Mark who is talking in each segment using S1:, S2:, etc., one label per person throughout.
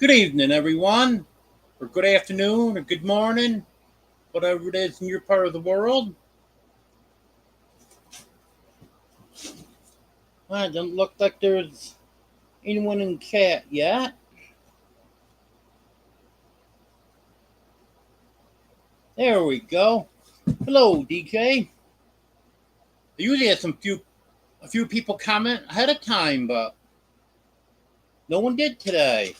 S1: Good evening, everyone, or good afternoon, or good morning, whatever it is in your part of the world. Well, it doesn't look like there's anyone in chat yet. There we go. Hello, DK. I usually have a few people comment ahead of time, but no one did today.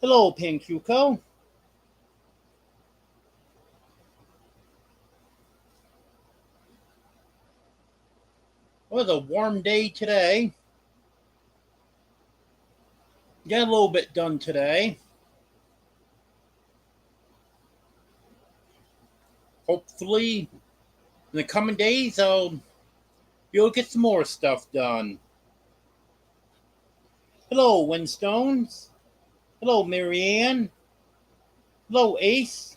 S1: Hello, Pancuco. It was a warm day today. Got a little bit done today. Hopefully, in the coming days, I'll be able to get some more stuff done. Hello, Windstones. Hello, Marianne. Hello, Ace.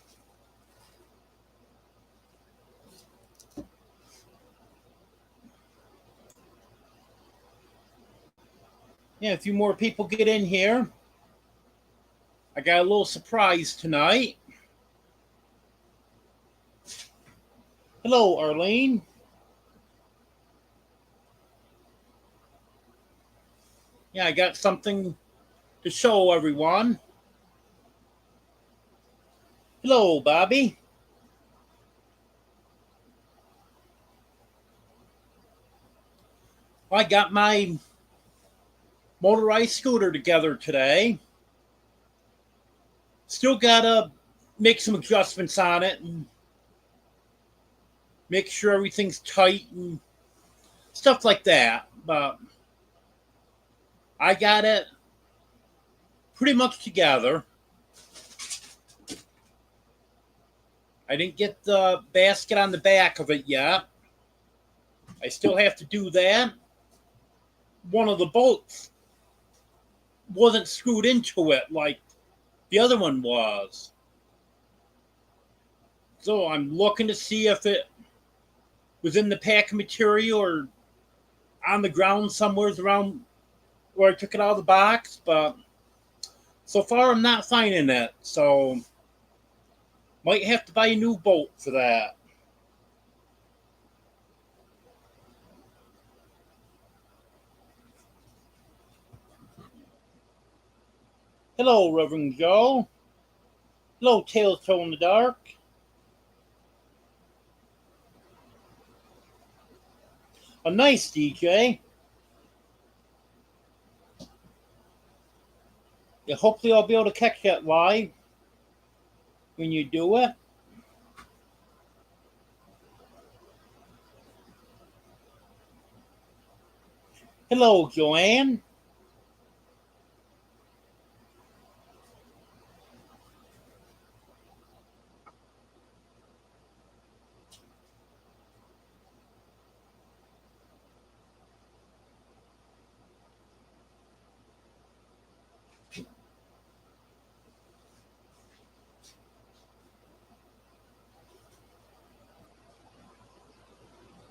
S1: Yeah, a few more people get in here. I got a little surprise tonight. Hello, Arlene. Yeah, I got something to show everyone. Hello, Bobby. I got my motorized scooter together today. Still gotta make some adjustments on it and make sure everything's tight and stuff like that. But I got it pretty much together. I didn't get the basket on the back of it yet. I still have to do that. One of the bolts wasn't screwed into it like the other one was. So I'm looking to see if it was in the pack material or on the ground somewhere around where I took it out of the box, but so far I'm not finding it. So might have to buy a new bolt for that. Hello, Reverend Joe. Hello, Tales Toe in the Dark. A nice DJ. Yeah, hopefully I'll be able to catch that live when you do it. Hello, Joanne.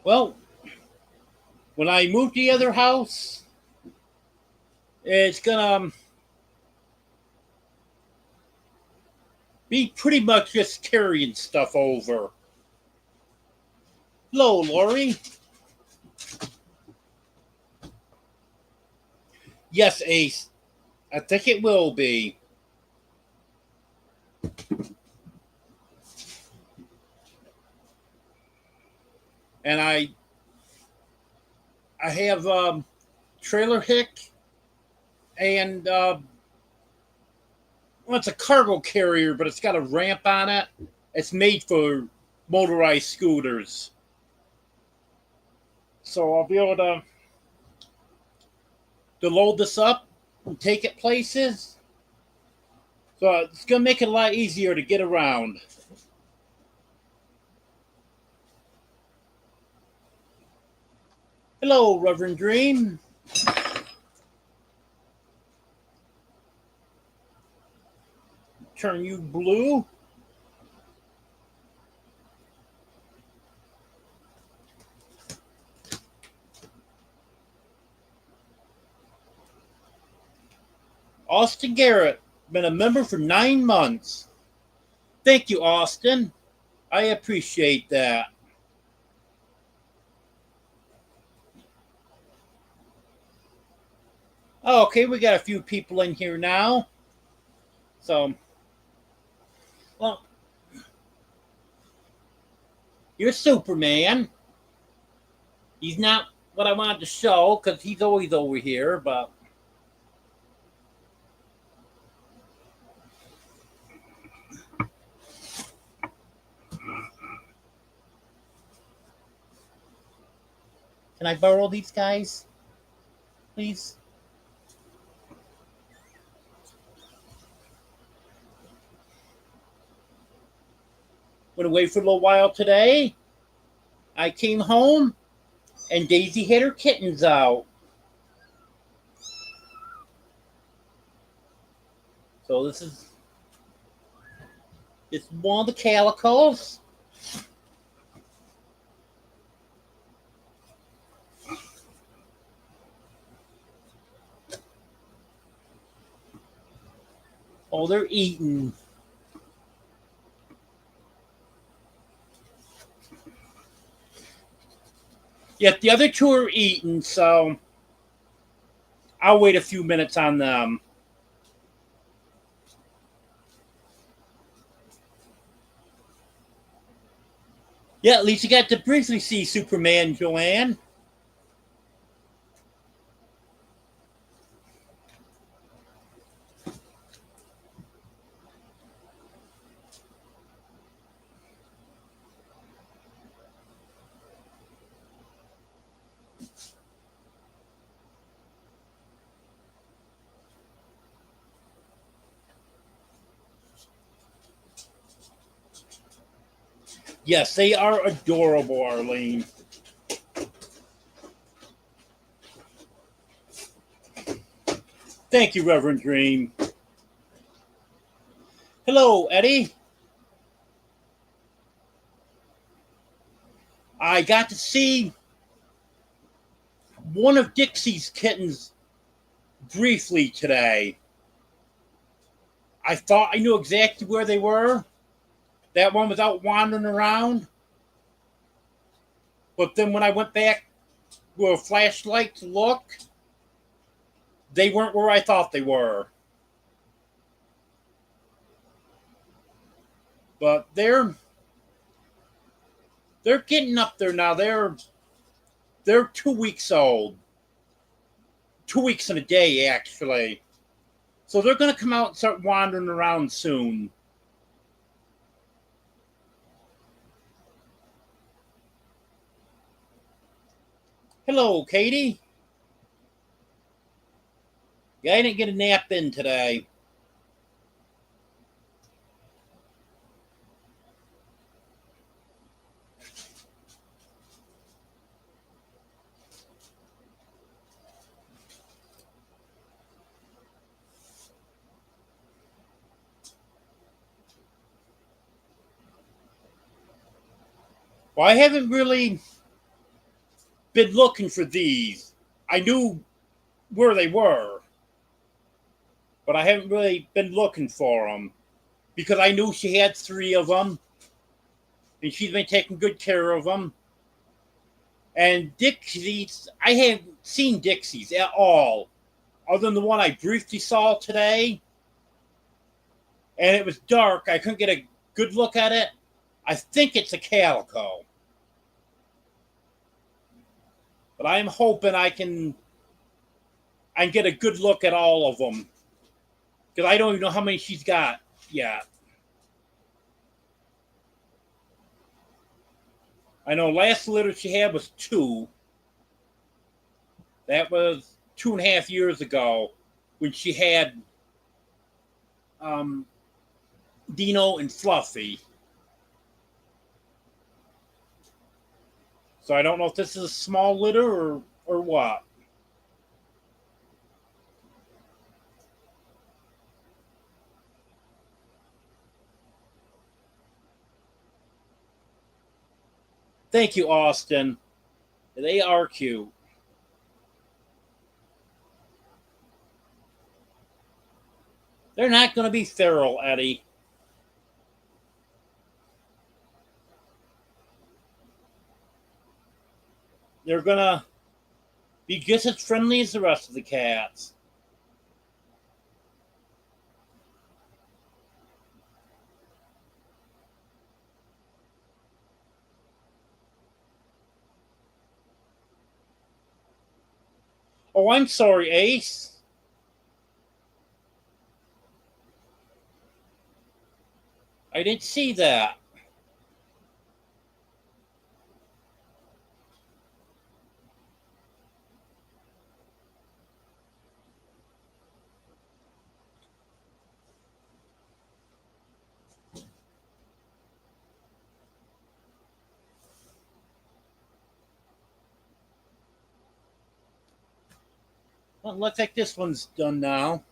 S1: Well, when I move to the other house, it's gonna be pretty much just carrying stuff over. Hello, Lori. Yes, Ace. I think it will be. And I have trailer hick and well, it's a cargo carrier, but it's got a ramp on it. It's made for motorized scooters, so I'll be able to load this up and take it places. So it's gonna make it a lot easier to get around. Hello, Reverend Dream. Turn you blue. Austin Garrett, been a member for 9 months. Thank you, Austin. I appreciate that. Okay, we got a few people in here now. So, well, you're Superman. He's not what I wanted to show because he's always over here, but. Can I borrow these guys, please? Went away for a little while today. I came home and Daisy had her kittens out. So this is it's one of the calicos. Oh, they're eating. Yet the other two are eating, so I'll wait a few minutes on them. Yeah, at least you got to briefly see Superman, Joanne. Yes, they are adorable, Arlene. Thank you, Reverend Dream. Hello, Eddie. I got to see one of Dixie's kittens briefly today. I thought I knew exactly where they were. That one was out wandering around. But then when I went back with a flashlight to look, they weren't where I thought they were. But they're getting up there now. They're 2 weeks old. 2 weeks and a day, actually. So they're going to come out and start wandering around soon. Hello, Katie. Yeah, I didn't get a nap in today. Well, I haven't really been looking for these. I knew where they were, but I haven't really been looking for them because I knew she had three of them and she's been taking good care of them. And Dixie's, I haven't seen Dixie's at all, other than the one I briefly saw today. And it was dark. I couldn't get a good look at it. I think it's a calico. But I'm hoping I can get a good look at all of them. Because I don't even know how many she's got yet. I know last litter she had was two. That was 2.5 years ago when she had um, Dino and Fluffy. So I don't know if this is a small litter or what. Thank you, Austin. They are cute. They're not going to be feral, Eddie. They're going to be just as friendly as the rest of the cats. Oh, I'm sorry, Ace. I didn't see that. Well, it looks like this one's done now.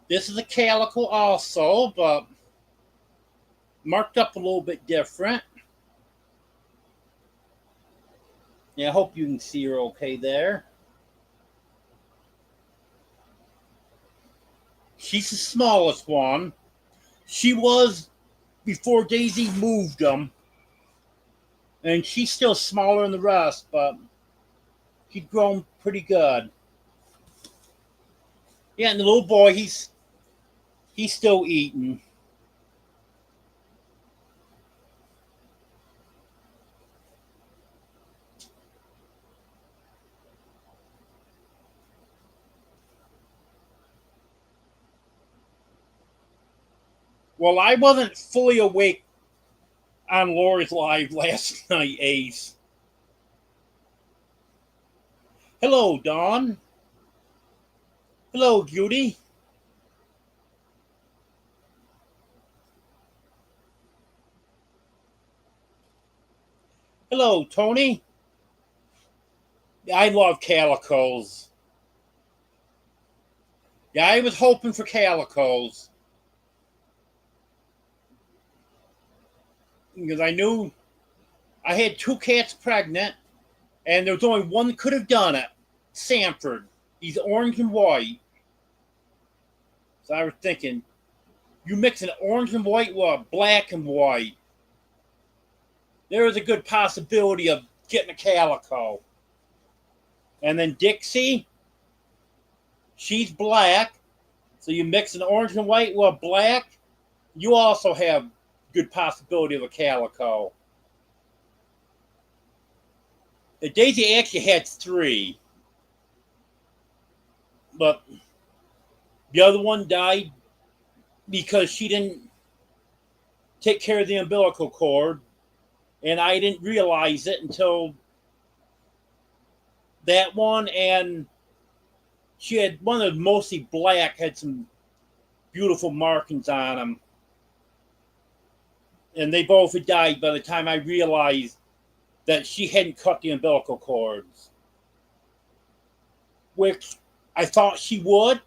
S1: This is a calico also, but marked up a little bit different. Yeah, I hope you can see her okay there. She's the smallest one. She was before Daisy moved them, and she's still smaller than the rest, but she's grown pretty good. Yeah, and the little boy, he's still eating. Well, I wasn't fully awake on Lori's Live last night, Ace. Hello, Dawn. Hello, Judy. Hello, Tony. I love calicos. Yeah, I was hoping for calicos because I knew I had two cats pregnant, and there was only one that could have done it. Sanford. He's orange and white. So I was thinking, you mix an orange and white with a black and white. There is a good possibility of getting a calico. And then Dixie, she's black. So you mix an orange and white with a black, you also have good possibility of a calico. The Daisy actually had three, but the other one died because she didn't take care of the umbilical cord, and I didn't realize it until that one. And she had one of the mostly black, had some beautiful markings on them, and they both had died by the time I realized that she hadn't cut the umbilical cords, which I thought she would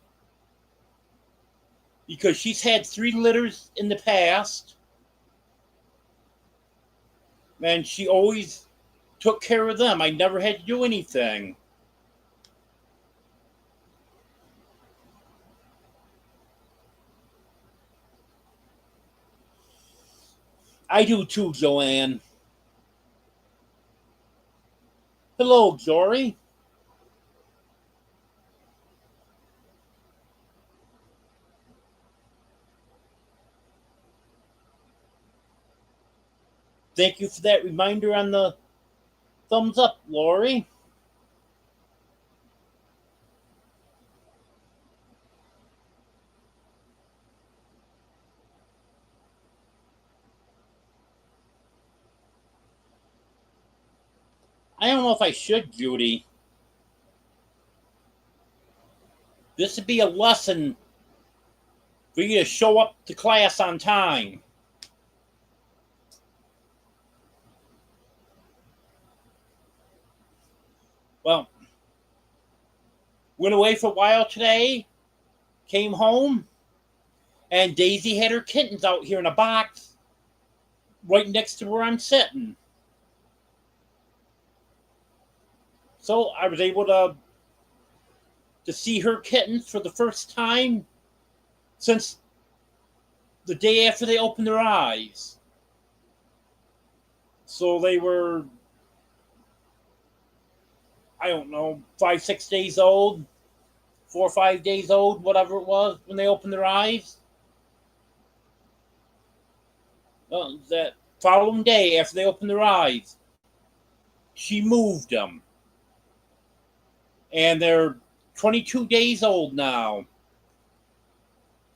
S1: because she's had three litters in the past, and she always took care of them. I never had to do anything. I do too, Joanne. Hello, Jory. Thank you for that reminder on the thumbs up, Lori. I don't know if I should, Judy. This would be a lesson for you to show up to class on time. Well, went away for a while today, came home, and Daisy had her kittens out here in a box right next to where I'm sitting. So I was able to see her kittens for the first time since the day after they opened their eyes. So they were, I don't know, 5, 6 days old, 4 or 5 days old, whatever it was, when they opened their eyes. That following day after they opened their eyes, she moved them. And they're 22 days old now.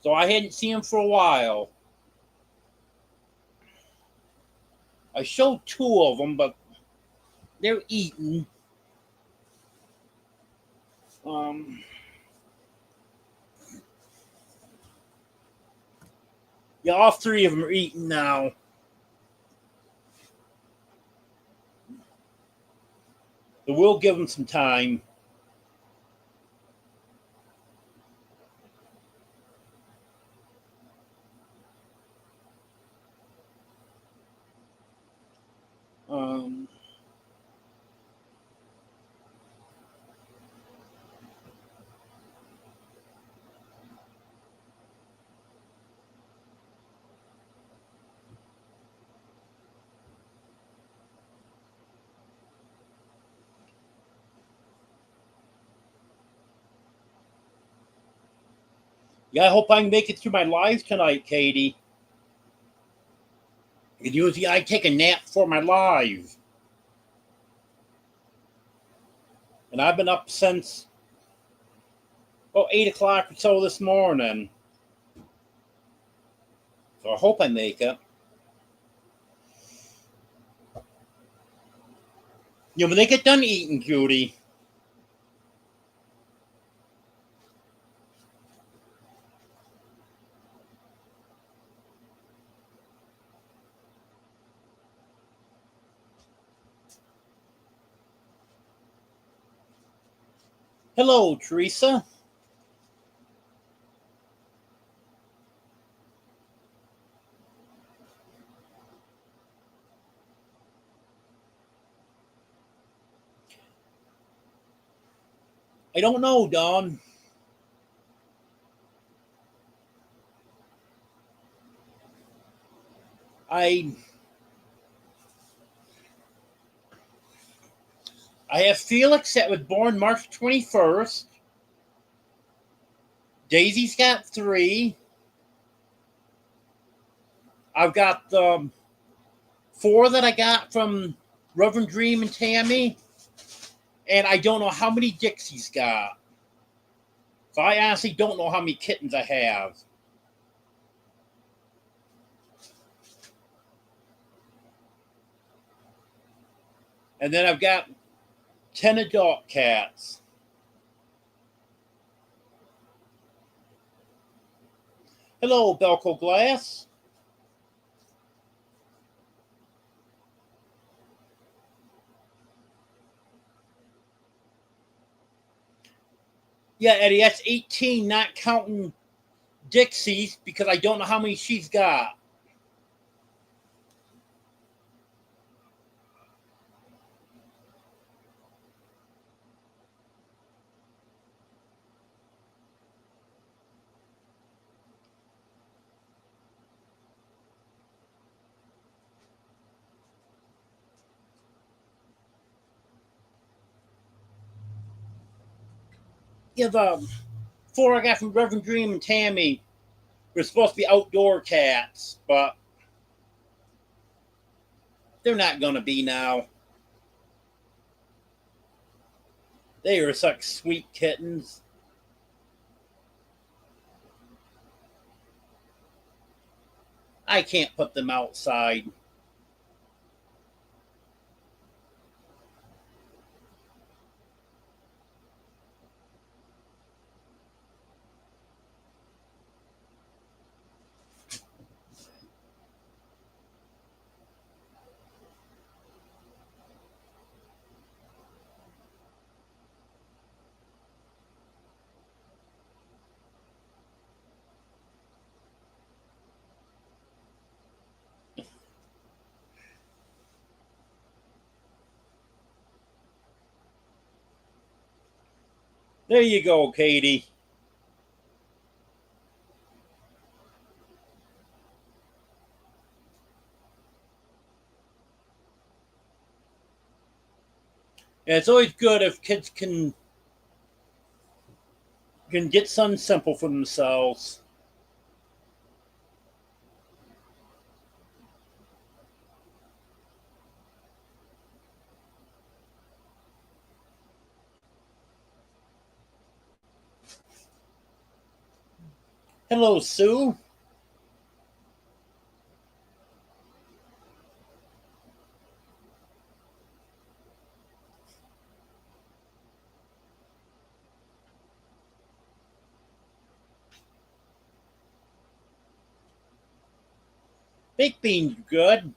S1: So I hadn't seen them for a while. I showed 2 of them, but they're eating. Um, yeah, all 3 of them are eating now. But we'll give them some time. Um, yeah, I hope I can make it through my live tonight, Katie. And usually I take a nap for my live. And I've been up since 8 o'clock or so this morning. So I hope I make it. When they get done eating, Judy. Hello, Teresa. I don't know, Dawn. I I have Felix that was born March 21st. Daisy's got 3. I've got the 4 that I got from Reverend Dream and Tammy. And I don't know how many Dixie's got. So I honestly don't know how many kittens I have. And then I've got 10 adult cats. Hello, Belco Glass. Yeah, Eddie, that's 18, not counting Dixie's, because I don't know how many she's got. Yeah, the 4 I got from Reverend Dream and Tammy were supposed to be outdoor cats, but they're not going to be now. They are such sweet kittens. I can't put them outside. There you go, Katie. And it's always good if kids can get something simple for themselves. Hello, Sue. Baked beans, good.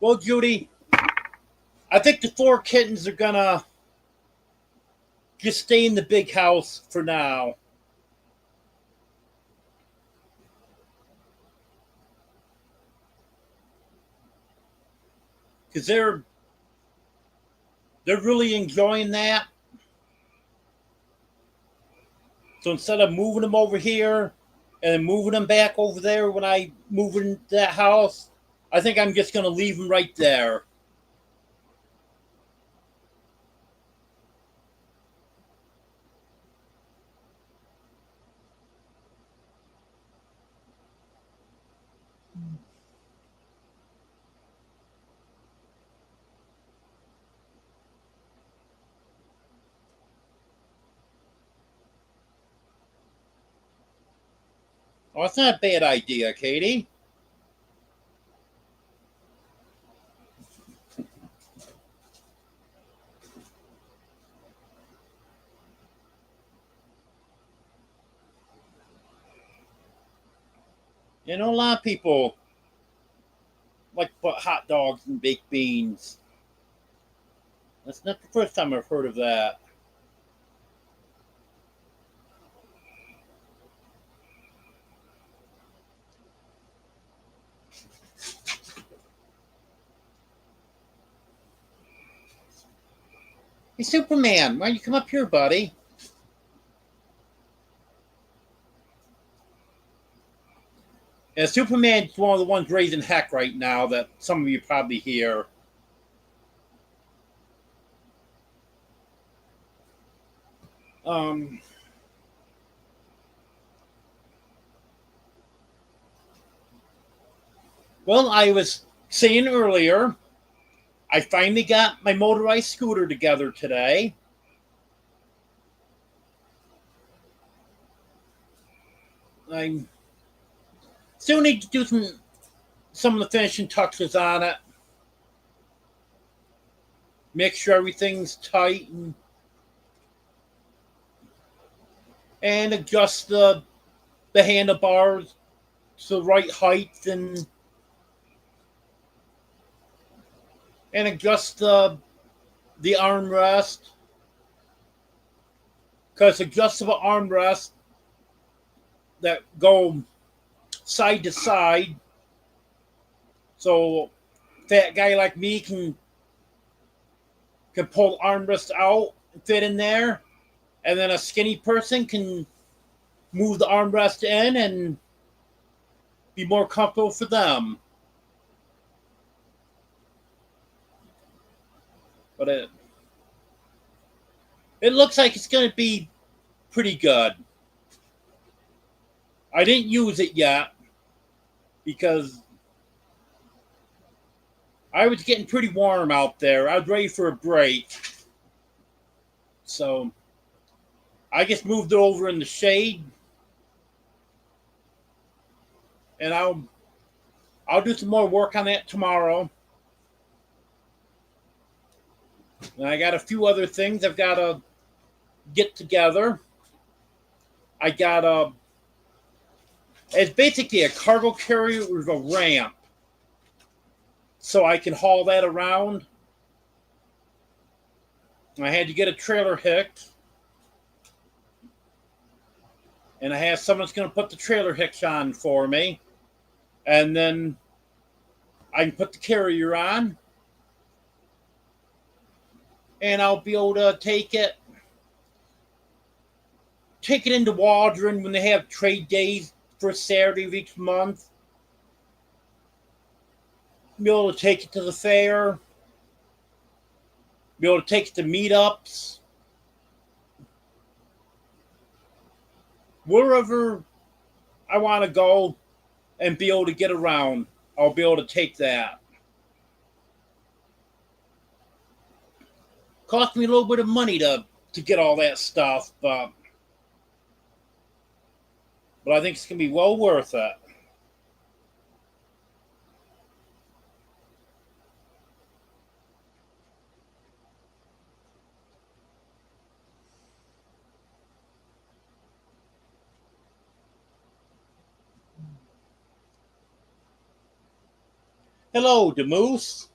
S1: Well, Judy, I think the four kittens are gonna just stay in the big house for now. Because they're really enjoying that. So instead of moving them over here and then moving them back over there when I move into that house, I think I'm just going to leave them right there. Oh, it's not a bad idea, Katie. You know, a lot of people like to put hot dogs and baked beans. That's not the first time I've heard of that. Hey, Superman, why don't you come up here, buddy? Yeah, Superman's one of the ones raising heck right now that some of you probably hear. Um, well, I was saying earlier, I finally got my motorized scooter together today. I still need to do some of the finishing touches on it. Make sure everything's tight and adjust the handlebars to the right height and adjust the armrest because adjustable armrests that go side to side, so fat guy like me can pull armrest out and fit in there, and then a skinny person can move the armrest in and be more comfortable for them. But it looks like it's going to be pretty good. I didn't use it yet because I was getting pretty warm out there. I was ready for a break. So I just moved it over in the shade, and I'll do some more work on that tomorrow. And I got a few other things I've got to get together. I got it's basically a cargo carrier with a ramp. so I can haul that around. I had to get a trailer hooked, and I have someone that's going to put the trailer hooks on for me, and then I can put the carrier on, and I'll be able to take it into Waldron when they have trade days for Saturday of each month. Be able to take it to the fair. Be able to take it to meetups. Wherever I want to go and be able to get around, I'll be able to take that. Cost me a little bit of money to get all that stuff, but I think it's going to be well worth it. Hello, Demoose.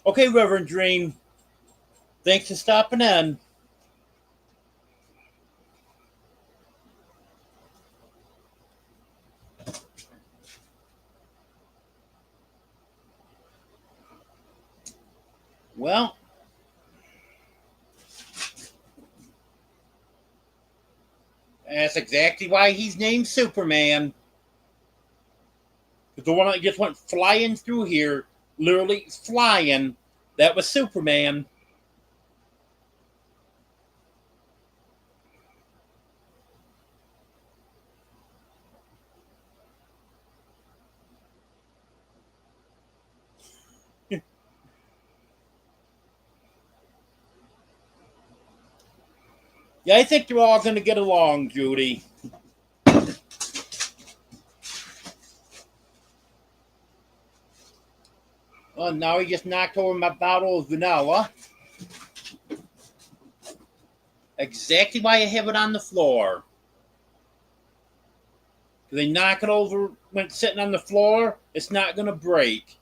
S1: Okay, Reverend Dream. Thanks for stopping in. Well, that's exactly why he's named Superman. The one that just went flying through here, literally flying, that was Superman. Yeah, I think they're all going to get along, Judy. Oh, now he just knocked over my bottle of vanilla. Exactly why I have it on the floor. If they knock it over when it's sitting on the floor, it's not going to break.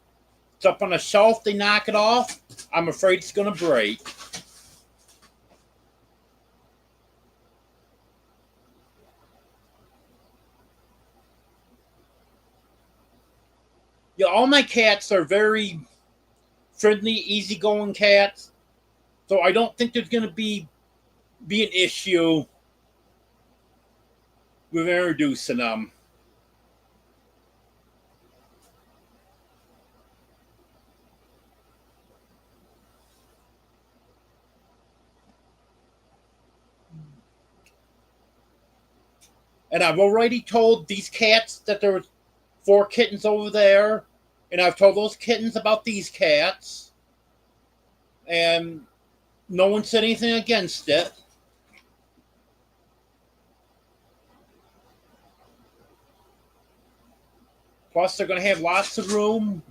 S1: It's up on a shelf, they knock it off, I'm afraid it's going to break. Yeah, all my cats are very friendly, easygoing cats. So I don't think there's going to be an issue with introducing them. And I've already told these cats that there were 4 kittens over there, and I've told those kittens about these cats, and no one said anything against it. Plus, they're going to have lots of room.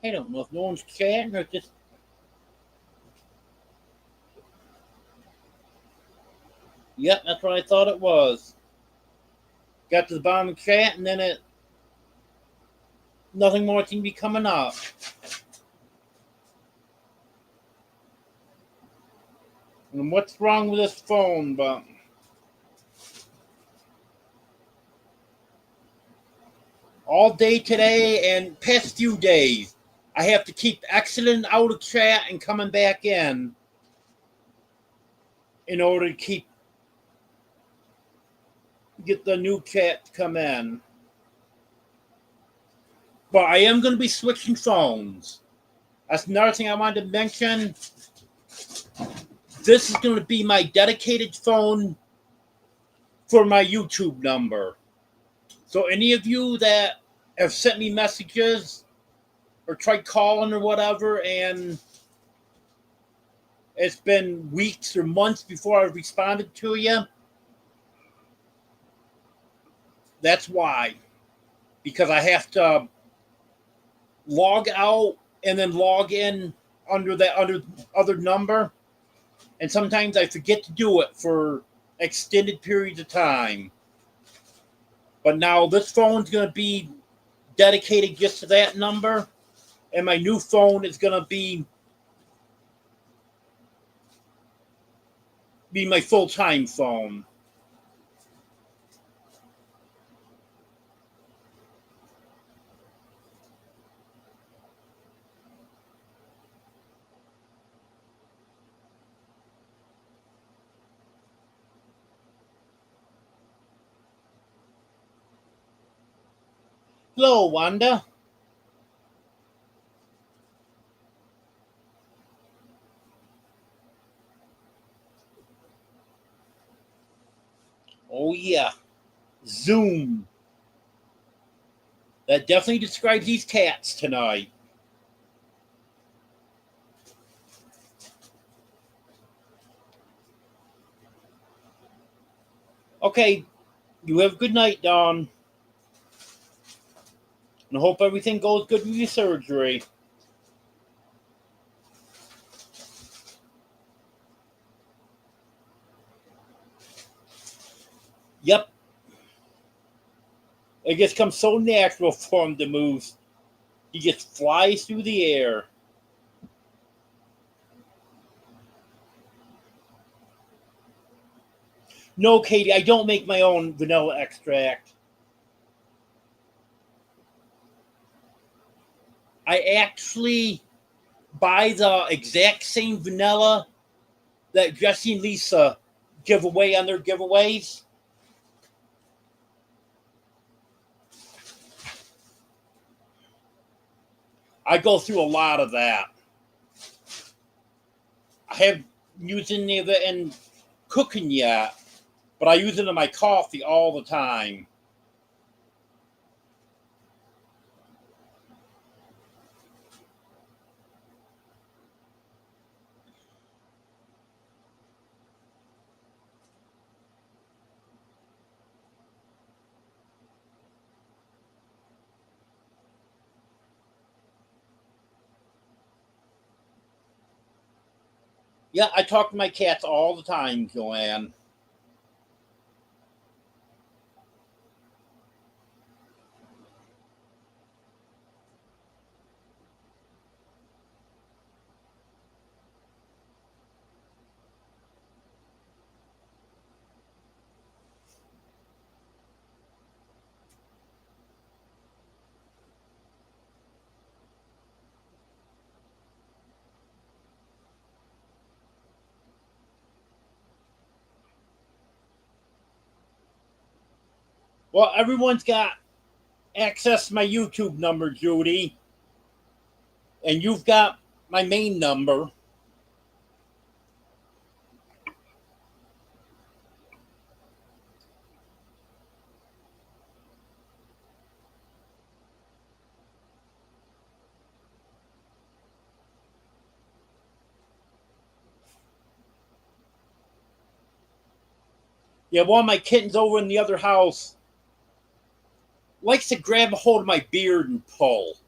S1: I don't know if no one's chatting or just. Yep, that's what I thought it was. Got to the bottom of the chat, and then nothing more seemed to be coming up. And what's wrong with this phone? But all day today and past few days, I have to keep exiting out of chat and coming back in order to get the new chat to come in. But I am going to be switching phones. That's another thing I wanted to mention. This is going to be my dedicated phone for my YouTube number. So any of you that have sent me messages or tried calling or whatever, and it's been weeks or months before I've responded to you, That's why. Because I have to log out and then log in under that under other number, and sometimes I forget to do it for extended periods of time. But now this phone's going to be dedicated just to that number, and my new phone is going to be my full time phone. Hello, Wanda. Oh yeah, Zoom. That definitely describes these cats tonight. Okay, you have a good night, Dawn, and I hope everything goes good with your surgery. Yep, it just comes so natural for him to move. He just flies through the air. No, Katie, I don't make my own vanilla extract. I actually buy the exact same vanilla that Jesse and Lisa give away on their giveaways. I go through a lot of that. I haven't used any of it in cooking yet, but I use it in my coffee all the time. Yeah, I talk to my cats all the time, Joanne. Well, everyone's got access to my YouTube number, Judy, and you've got my main number. Yeah, one of my kittens over in the other house likes to grab a hold of my beard and pull.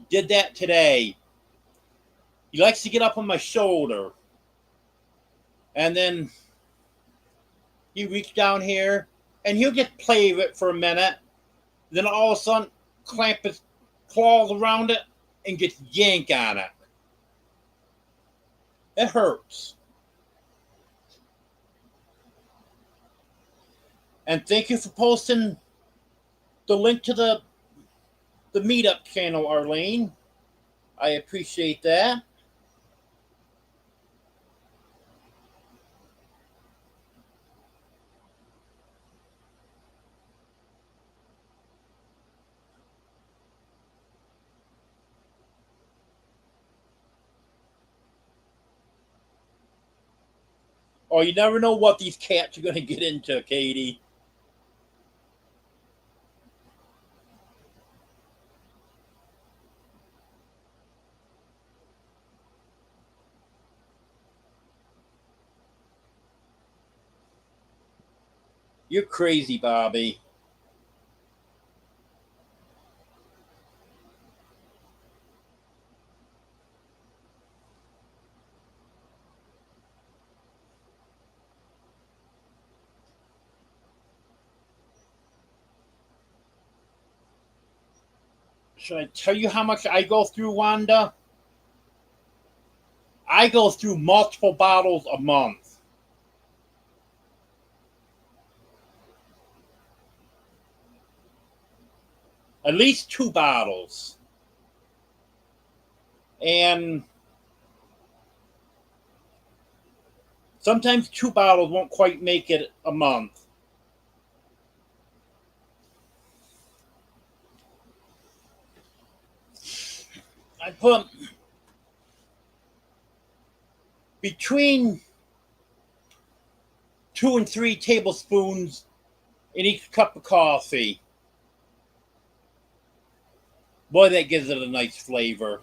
S1: Did that today. He likes to get up on my shoulder, and then he reached down here, and he'll just play with it for a minute. Then all of a sudden, clamp his claws around it and just yank on it. It hurts. And thank you for posting the link to the meetup channel, Arlene. I appreciate that. Oh, you never know what these cats are going to get into, Katie. You're crazy, Bobby. Should I tell you how much I go through, Wanda? I go through multiple bottles a month. At least 2 bottles. And sometimes 2 bottles won't quite make it a month. I put between 2 and 3 tablespoons in each cup of coffee. Boy, that gives it a nice flavor.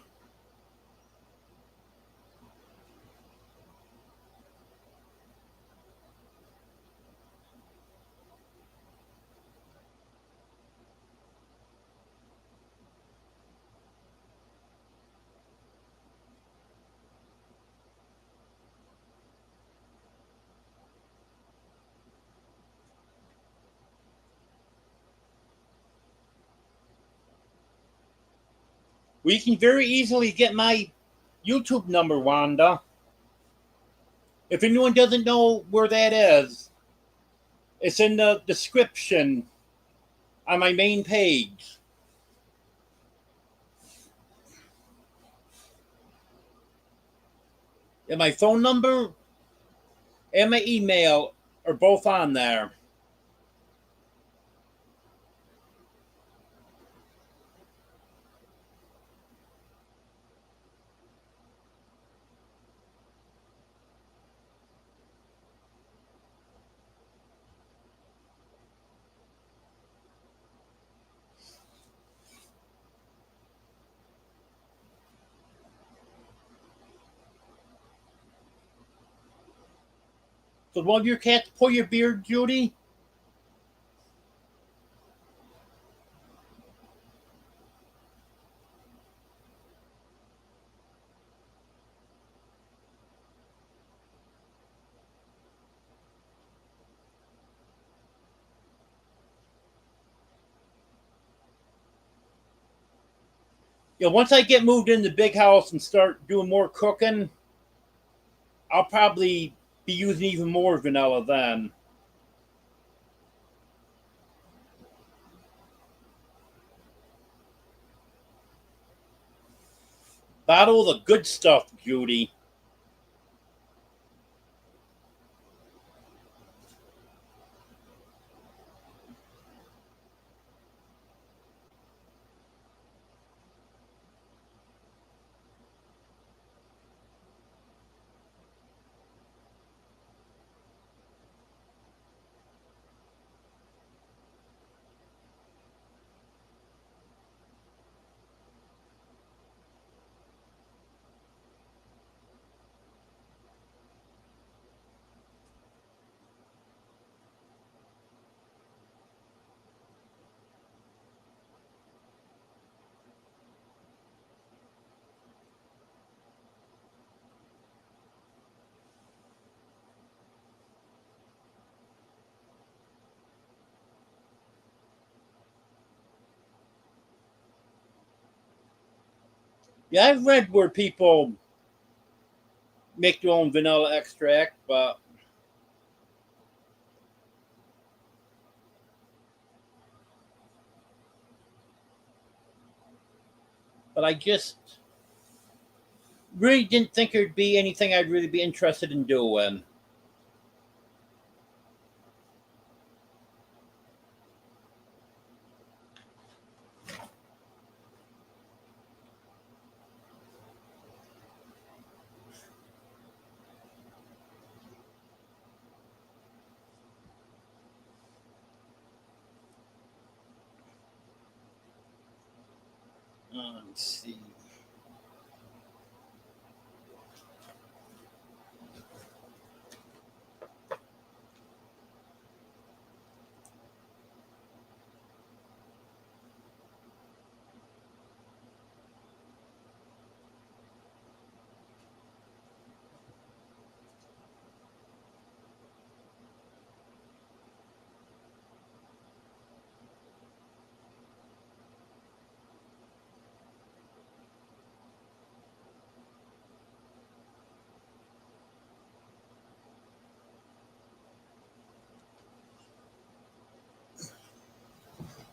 S1: We can very easily get my YouTube number, Wanda. If anyone doesn't know where that is, it's in the description on my main page. And my phone number and my email are both on there. Did one of your cats pull your beard, Judy? Yeah, once I get moved in the big house and start doing more cooking, I'll probably be using even more vanilla then. Bottle the good stuff, Judy. Yeah, I've read where people make their own vanilla extract, but I just really didn't think there'd be anything I'd really be interested in doing. Let's see.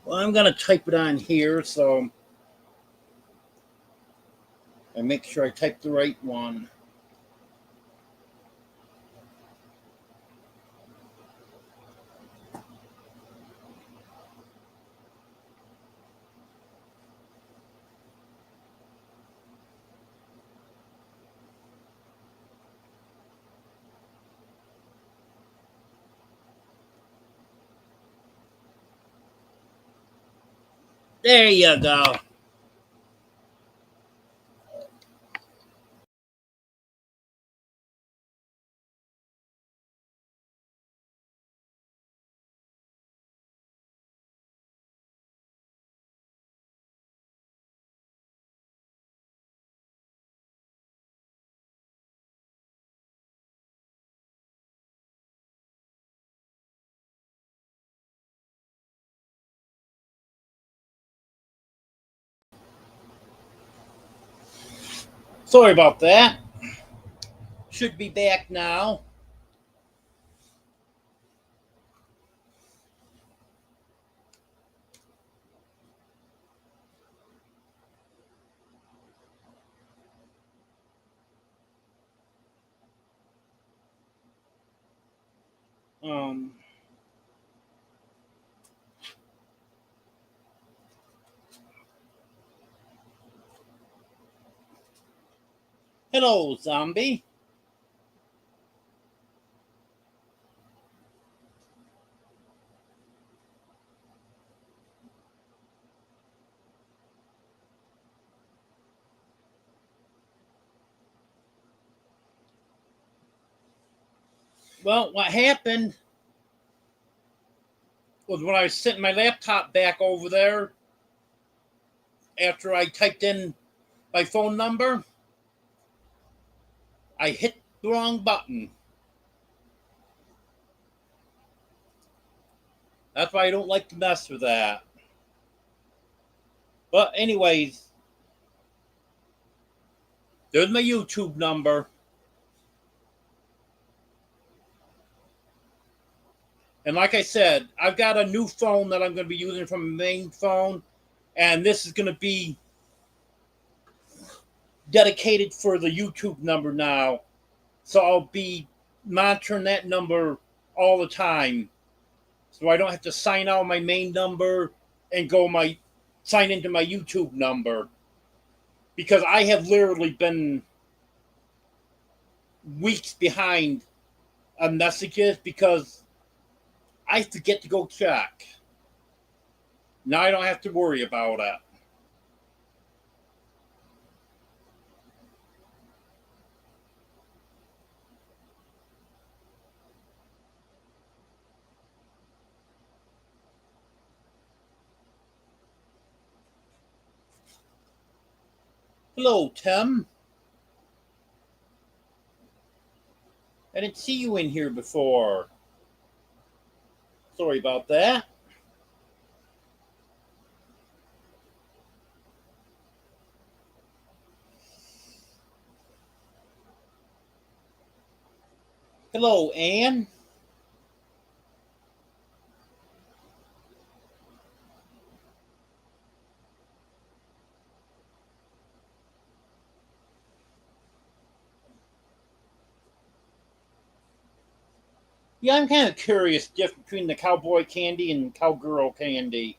S1: Well, I'm going to type it on here so I make sure I type the right one. There you go. Sorry about that. Should be back now. Um, Hello, zombie. Well, what happened was when I was setting my laptop back over there after I typed in my phone number, I hit the wrong button. That's why I don't like to mess with that. But, anyways, there's my YouTube number. And like I said, I've got a new phone that I'm going to be using from a main phone. And this is going to be dedicated for the YouTube number now. So I'll be monitoring that number all the time. So I don't have to sign out my main number and sign into my YouTube number. Because I have literally been weeks behind on messages because I forget to go check. Now I don't have to worry about it. Hello, Tim. I didn't see you in here before. Sorry about that. Hello, Anne. Yeah, I'm kind of curious difference between the cowboy candy and cowgirl candy.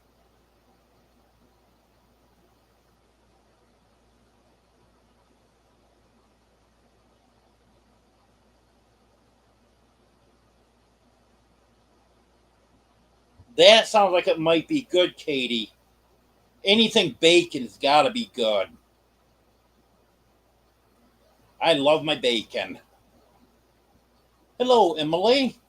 S1: That sounds like it might be good, Katie. Anything bacon's got to be good. I love my bacon. Hello, Emily.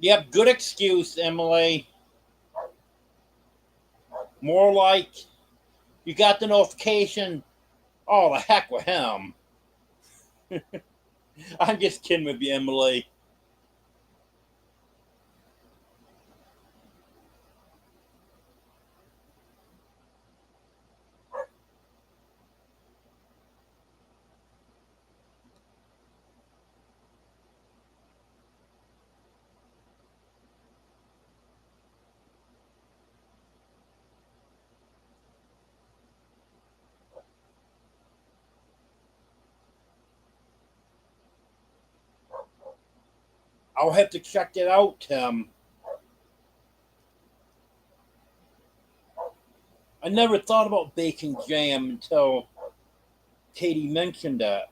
S1: Yep, good excuse, Emily. More like you got the notification. Oh, the heck with him. I'm just kidding with you, Emily. I'll have to check it out, Tim. I never thought about bacon jam until Katie mentioned it.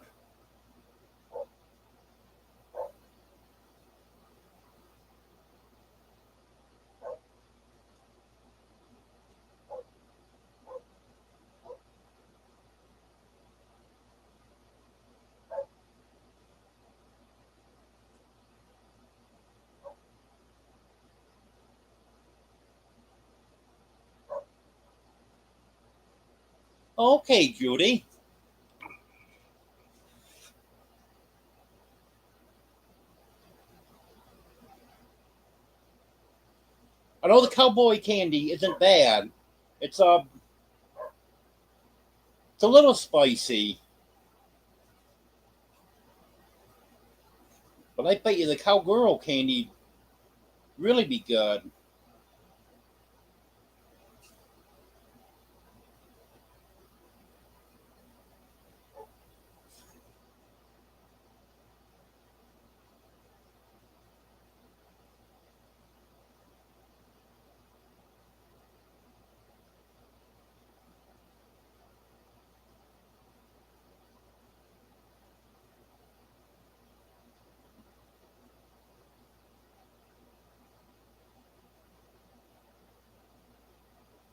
S1: Okay, Judy. I know the cowboy candy isn't bad. It's it's a little spicy, but I bet you the cowgirl candy really be good.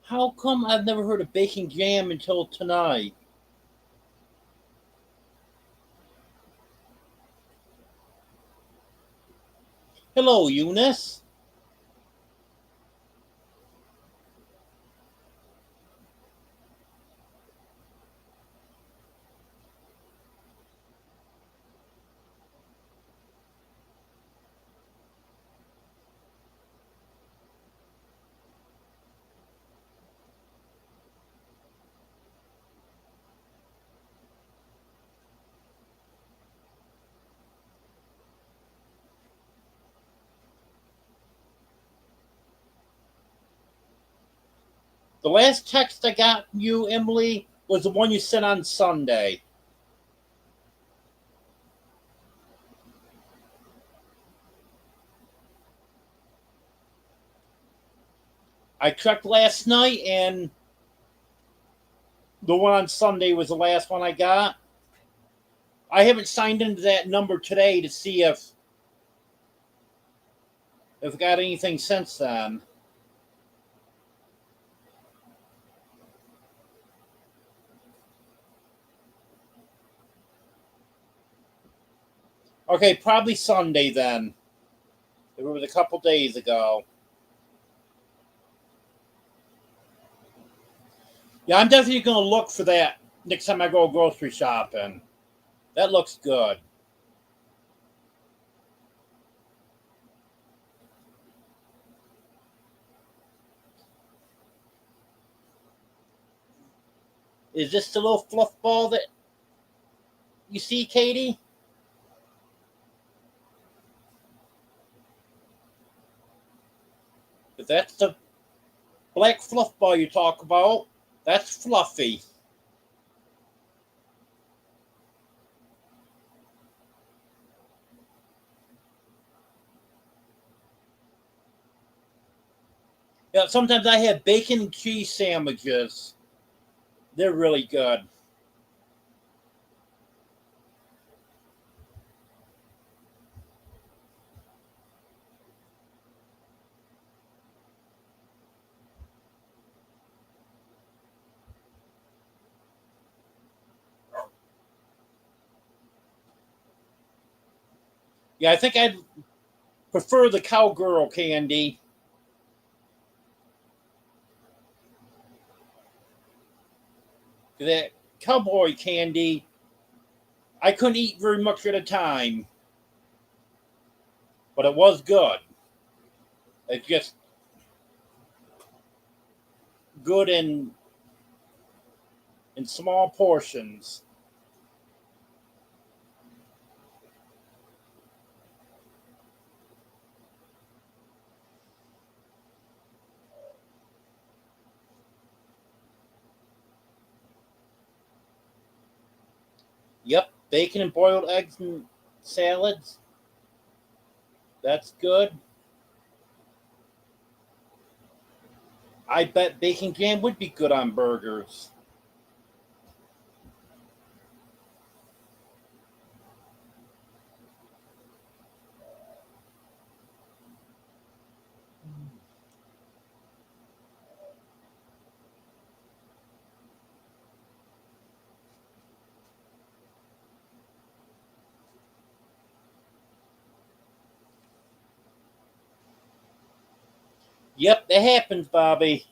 S1: How come I've never heard of bacon jam until tonight? Hello, Eunice. The last text I got from you, Emily, was the one you sent on Sunday. I checked last night, and the one on Sunday was the last one I got. I haven't signed into that number today to see if I got anything since then. Okay, probably Sunday then. It was a couple days ago. Yeah, I'm definitely going to look for that next time I go grocery shopping. That looks good. Is this the little fluff ball that you see, Katie? If that's the black fluff ball you talk about, that's fluffy. Yeah, sometimes I have bacon and cheese sandwiches. They're really good. Yeah, I think I'd prefer the cowgirl candy to that cowboy candy. I couldn't eat very much at a time, but it was good. It's just good in small portions. Yep, bacon and boiled eggs and salads. That's good. I bet bacon jam would be good on burgers. Yep, that happens, Bobby.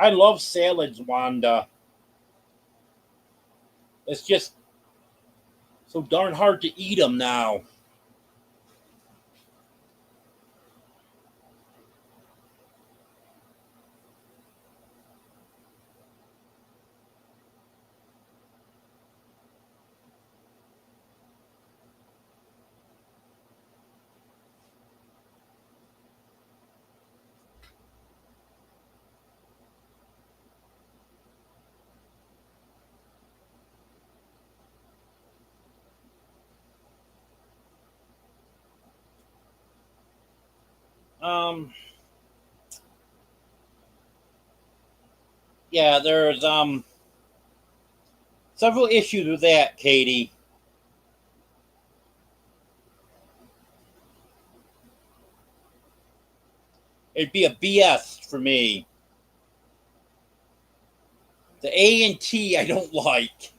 S1: I love salads, Wanda. It's just so darn hard to eat them now. Um, yeah, there's several issues with that, Katie. It'd be a BS for me. The A and T I don't like.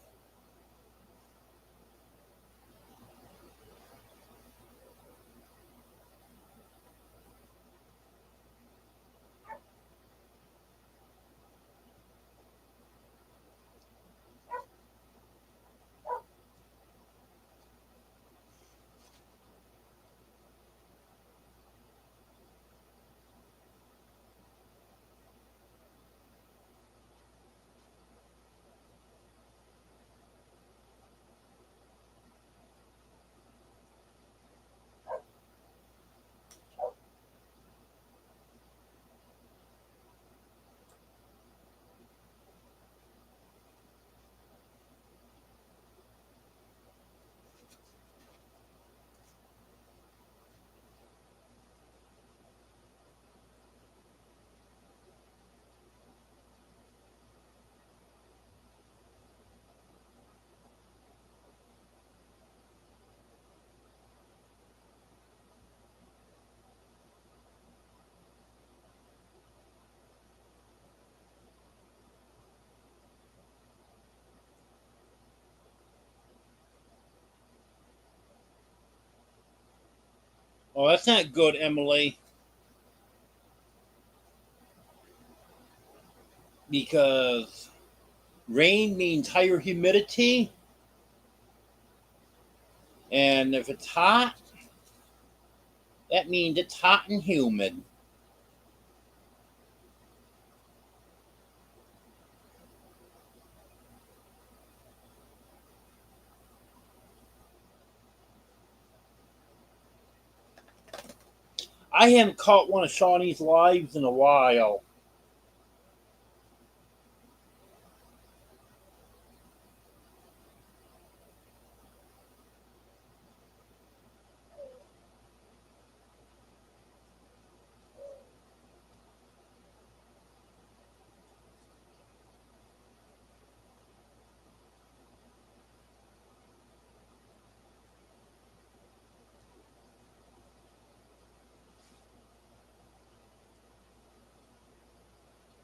S1: Oh, that's not good, Emily, because rain means higher humidity, and if it's hot, that means it's hot and humid. I haven't caught one of Shawnee's lives in a while.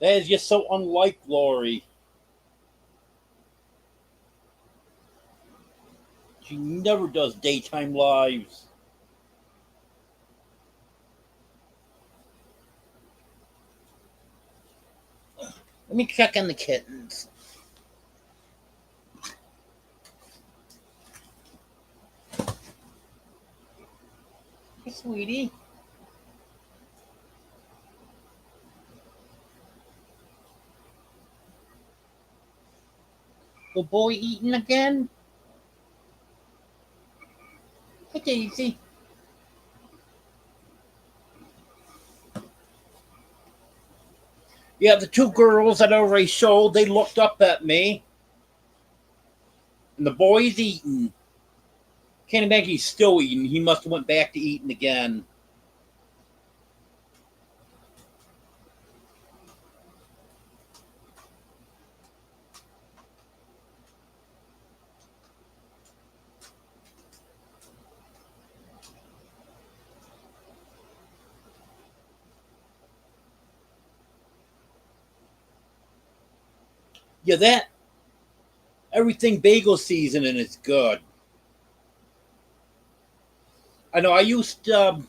S1: That is just so unlike Lori. She never does daytime lives. Let me check on the kittens. sweetie. The boy eating again? Hey, Daisy. Yeah, the two girls that I already showed, they looked up at me. And the boy's eating. Can't imagine he's still eating. He must have went back to eating again. Yeah, that everything bagel seasoning is good. I know I used to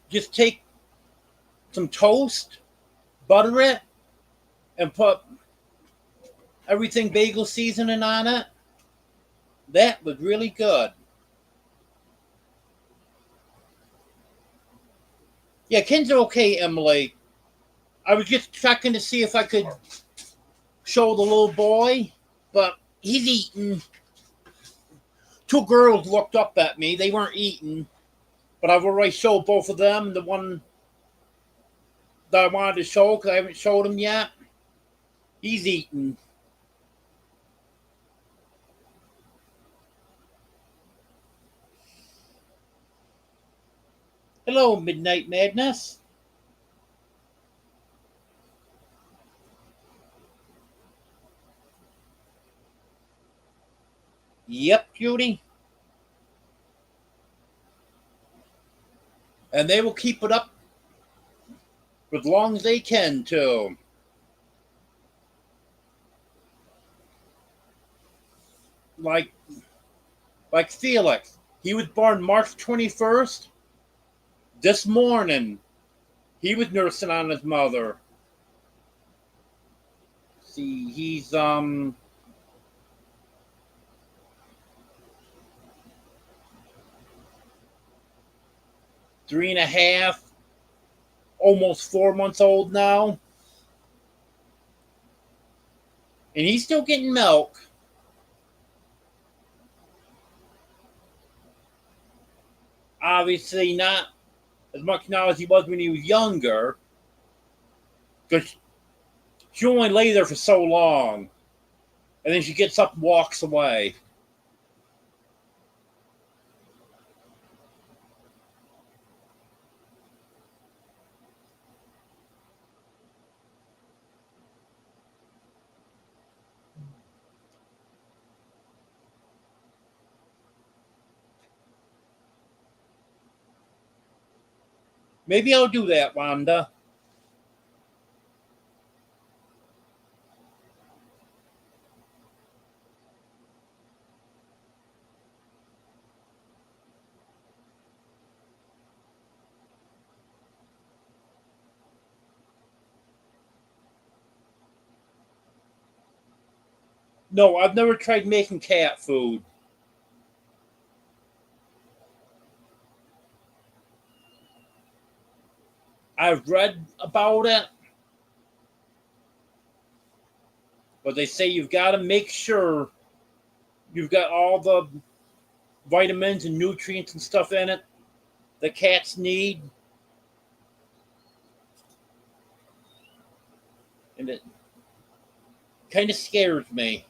S1: just take some toast, butter it, and put everything bagel seasoning on it. That was really good. Yeah, kids are okay, Emily. I was just checking to see if I could show the little boy, but he's eating. Two girls looked up at me. They weren't eating, but I've already showed both of them. The one that I wanted to show because I haven't showed him yet, he's eating. Hello, Midnight Madness. Yep, Judy. And they will keep it up for as long as they can, too. Like, like Felix. He was born March 21st. This morning, he was nursing on his mother. See, he's 3.5, almost 4 months old now, and he's still getting milk. Obviously, not as much now as he was when he was younger, because she only lay there for so long, and then she gets up and walks away. Maybe I'll do that, Wanda. No, I've never tried making cat food. I've read about it, but they say you've got to make sure you've got all the vitamins and nutrients and stuff in it that cats need. And it kind of scares me.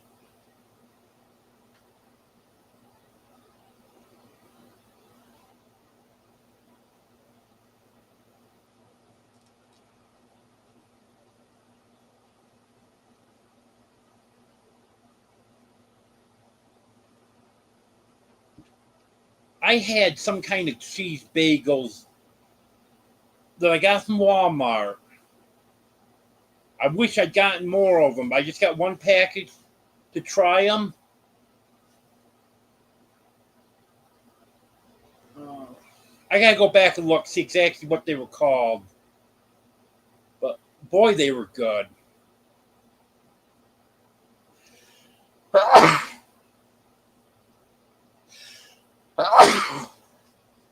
S1: I had some kind of cheese bagels that I got from Walmart. I wish I'd gotten more of them. I just got one package to try them. I gotta go back and look, see exactly what they were called. But boy, they were good.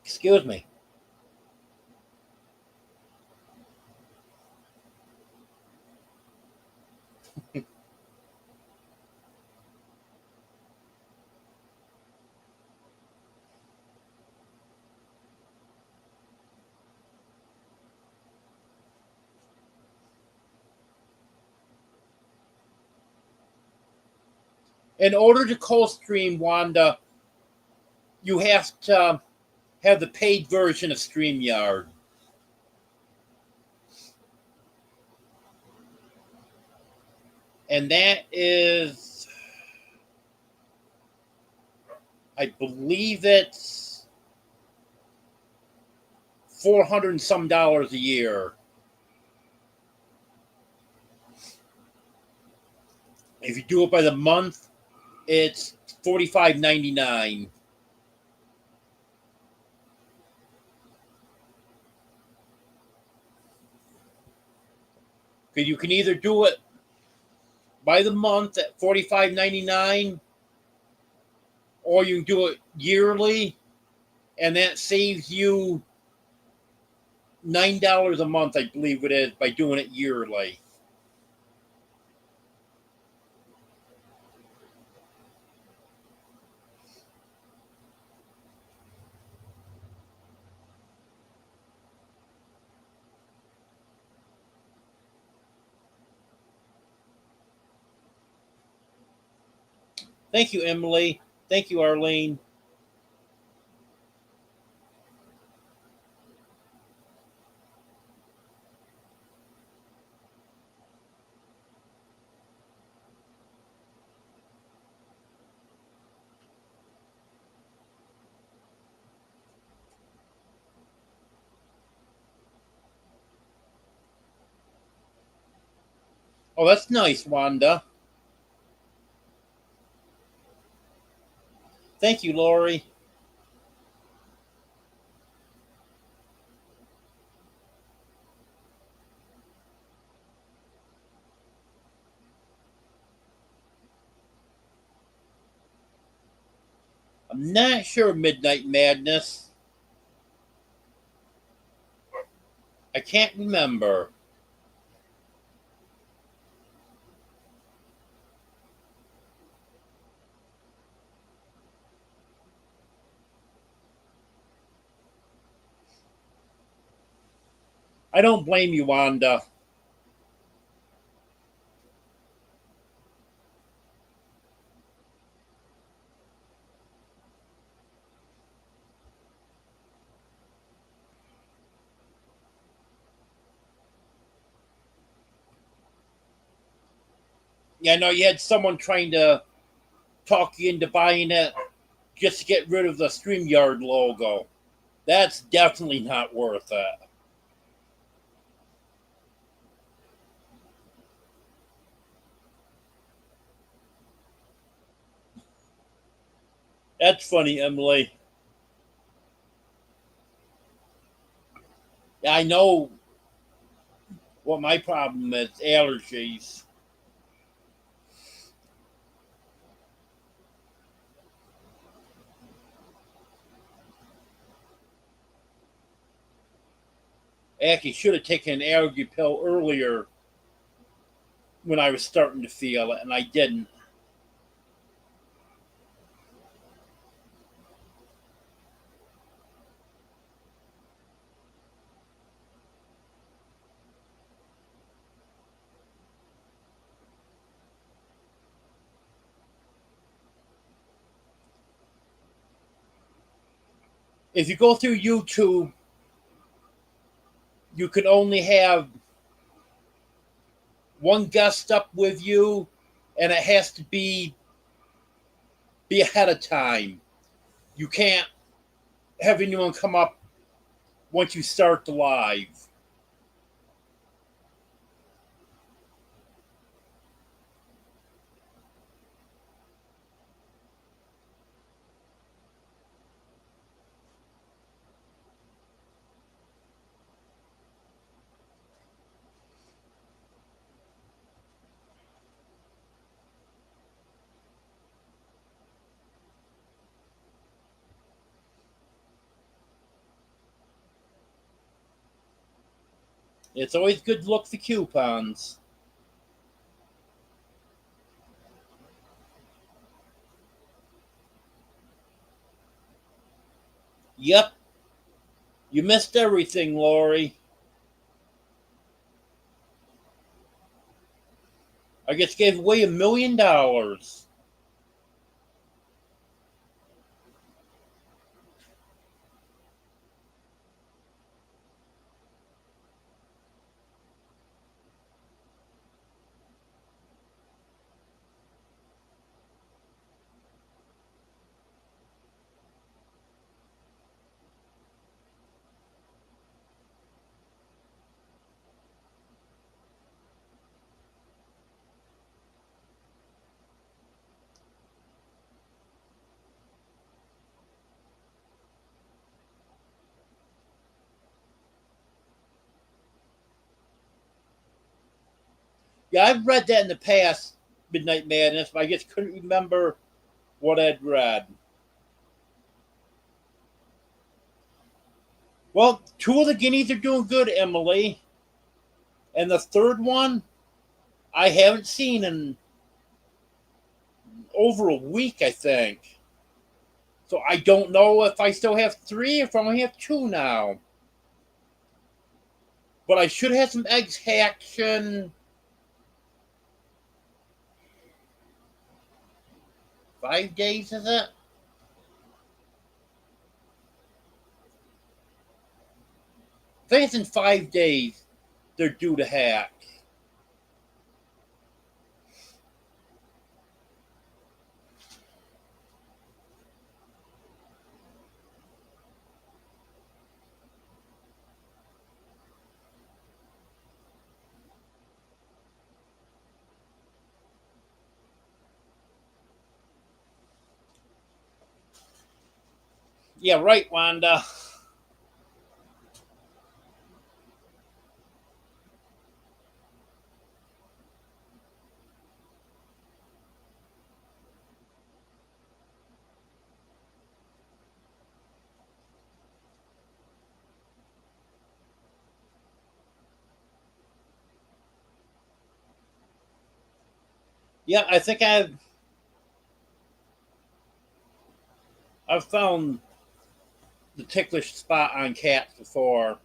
S1: Excuse me. In order to co-stream, Wanda, you have to have the paid version of StreamYard. And that is, I believe it's $400 and some a year. If you do it by the month, it's $45.99. Because you can either do it by the month at $45.99, or you can do it yearly, and that saves you $9 a month, I believe it is, by doing it yearly. Thank you, Emily. Thank you, Arlene. Oh, that's nice, Wanda. Thank you, Lori. I'm not sure Midnight Madness. I can't remember. I don't blame you, Wanda. Yeah, I know you had someone trying to talk you into buying it just to get rid of the StreamYard logo. That's definitely not worth it. That's funny, Emily. I know what my problem is, allergies. I actually should have taken an allergy pill earlier when I was starting to feel it, and I didn't. If you go through YouTube, you can only have one guest up with you, and it has to be ahead of time. You can't have anyone come up once you start the live. It's always good to look for coupons. Yep, you missed everything, Lori. I just gave away $1 million. Yeah, I've read that in the past, Midnight Madness, but I just couldn't remember what I'd read. Well, two of the guineas are doing good, Emily. And the third one, I haven't seen in over a week, I think. So I don't know if I still have three, if I only have two now. But I should have some eggs hatch in 5 days, is it? I think it's in 5 days they're due to hatch. Yeah, right, Wanda. Yeah, I think I've found the ticklish spot on cats before.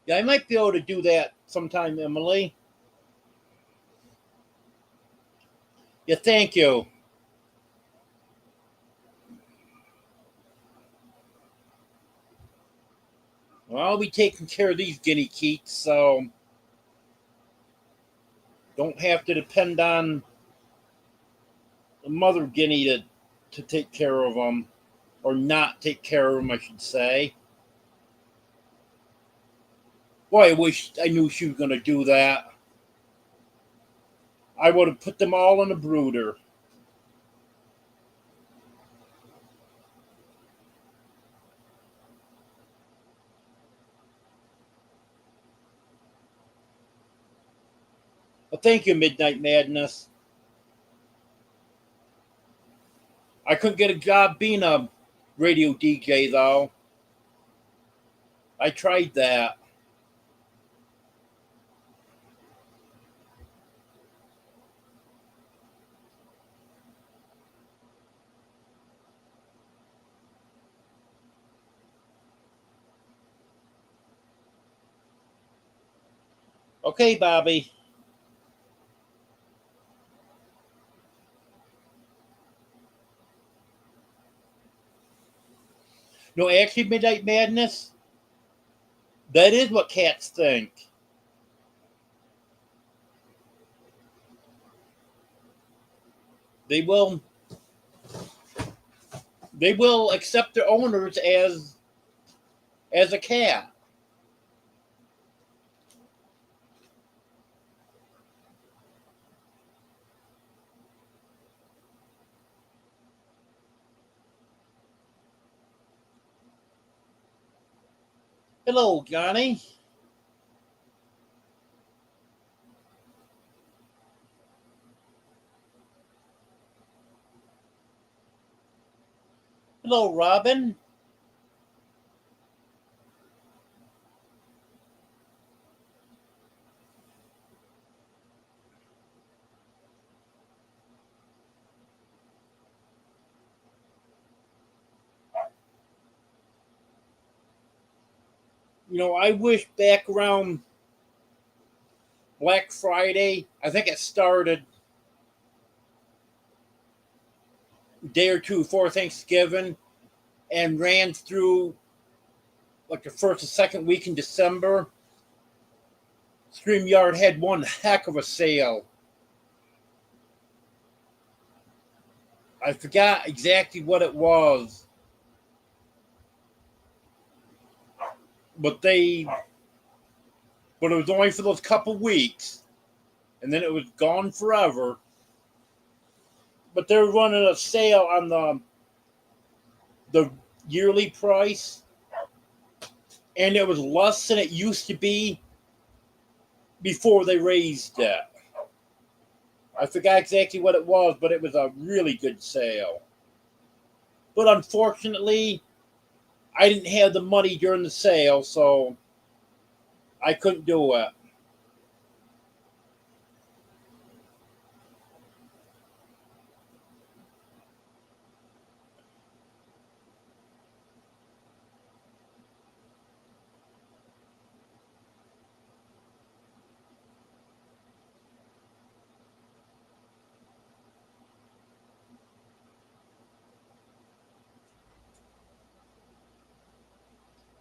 S1: Yeah, I might be able to do that sometime, Emily. Yeah, thank you. Well, I'll be taking care of these guinea keats, so don't have to depend on the mother guinea to take care of them, or not take care of them, I should say. Boy, I wish I knew she was going to do that. I would have put them all in a brooder. Well, thank you, Midnight Madness. I couldn't get a job being a radio DJ, though. I tried that. Okay, Bobby. No, actually, Midnight Madness, that is what cats think. They will They will accept their owners as a cat. Hello, Johnny. Hello, Robin. I wish back around Black Friday, I think it started a day or two before Thanksgiving and ran through like the first and second week in December. StreamYard had one heck of a sale. I forgot exactly what it was, but but it was only for those couple weeks, and then it was gone forever. But they're running a sale on the yearly price, and it was less than it used to be before they raised it. I forgot exactly what it was, but it was a really good sale. But unfortunately, I didn't have the money during the sale, so I couldn't do it.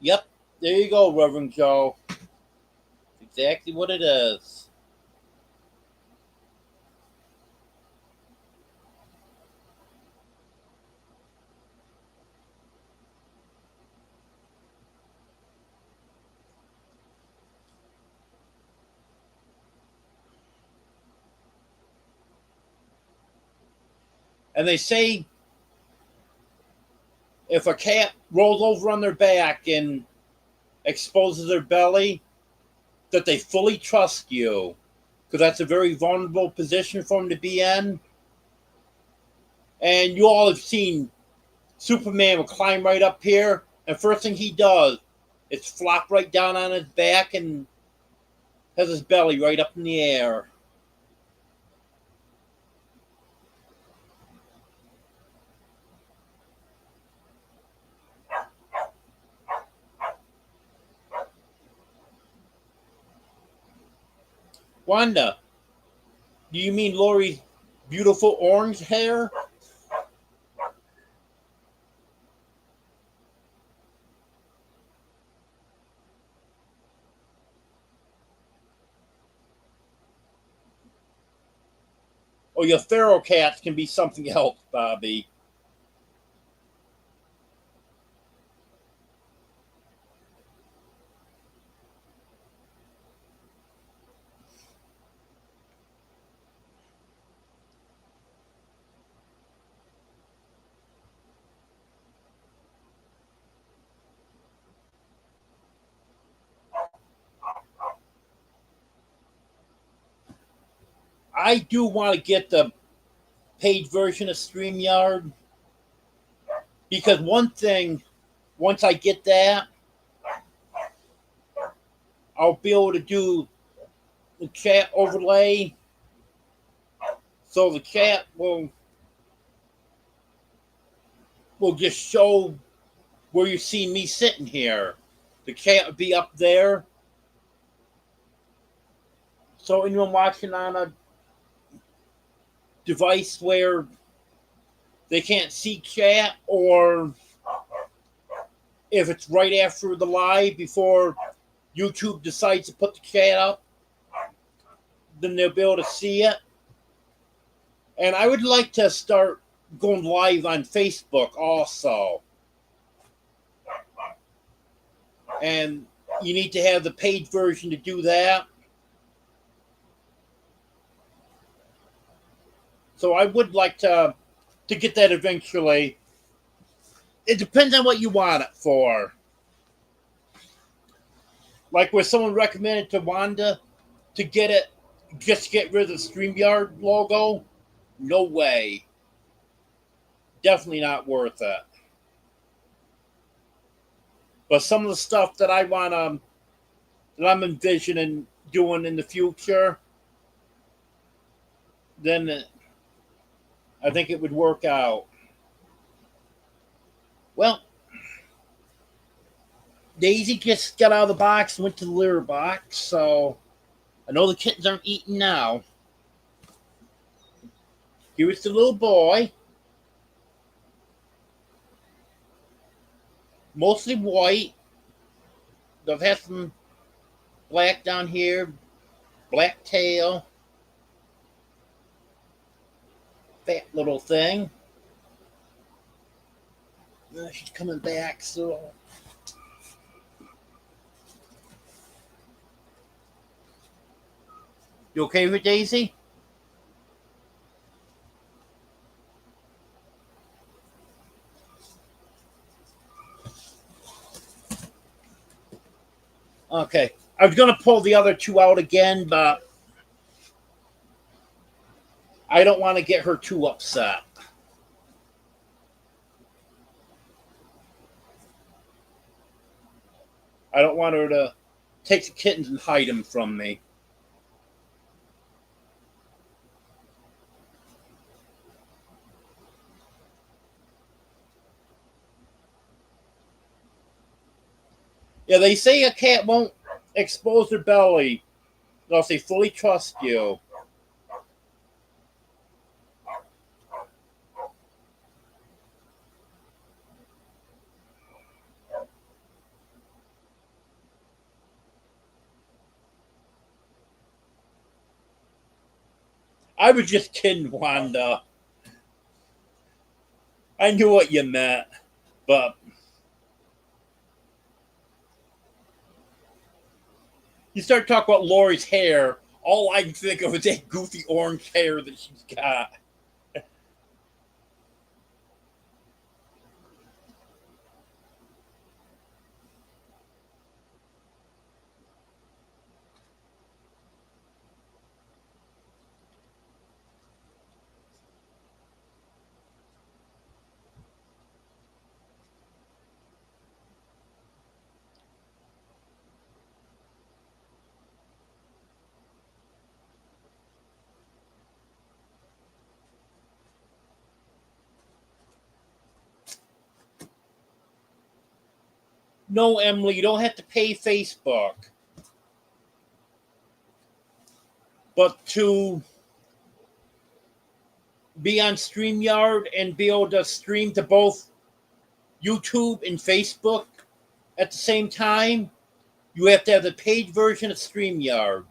S1: Yep, there you go, Reverend Joe. Exactly what it is. And they say if a cat rolls over on their back and exposes their belly, that they fully trust you. Because that's a very vulnerable position for them to be in. And you all have seen Superman will climb right up here, and first thing he does is flop right down on his back and has his belly right up in the air. Wanda, do you mean Lori's beautiful orange hair? Or your feral cats can be something else, Bobby? I do want to get the paid version of StreamYard because one thing, once I get that, I'll be able to do the chat overlay so the chat will just show where you see me sitting here. The chat will be up there. So anyone watching on a device where they can't see chat, or if it's right after the live before YouTube decides to put the chat up, then they'll be able to see it. And I would like to start going live on Facebook also. And you need to have the paid version to do that. So I would like to get that eventually. It depends on what you want it for. Like where someone recommended to Wanda to get it, just get rid of the StreamYard logo. No way. Definitely not worth it. But some of the stuff that I want that I'm envisioning doing in the future, then I think it would work out. Well, Daisy just got out of the box and went to the litter box, so I know the kittens aren't eating now. Here's the little boy. Mostly white. They've had some black down here, black tail. Fat little thing. She's coming back, so. You okay with Daisy? Okay. I was going to pull the other two out again, but I don't want to get her too upset. I don't want her to take the kittens and hide them from me. Yeah, they say a cat won't expose their belly unless they fully trust you. I was just kidding, Wanda. I knew what you meant, but you start talking about Lori's hair, all I can think of is that goofy orange hair that she's got. No, Emily, you don't have to pay Facebook. But to be on StreamYard and be able to stream to both YouTube and Facebook at the same time, you have to have the paid version of StreamYard.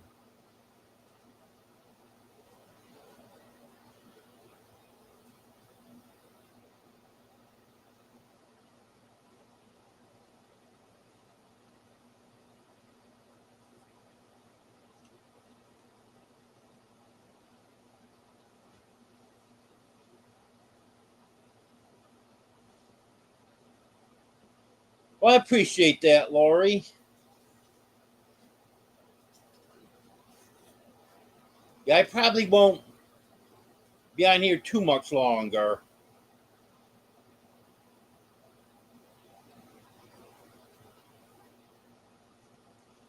S1: Well, I appreciate that, Lori. Yeah, I probably won't be on here too much longer.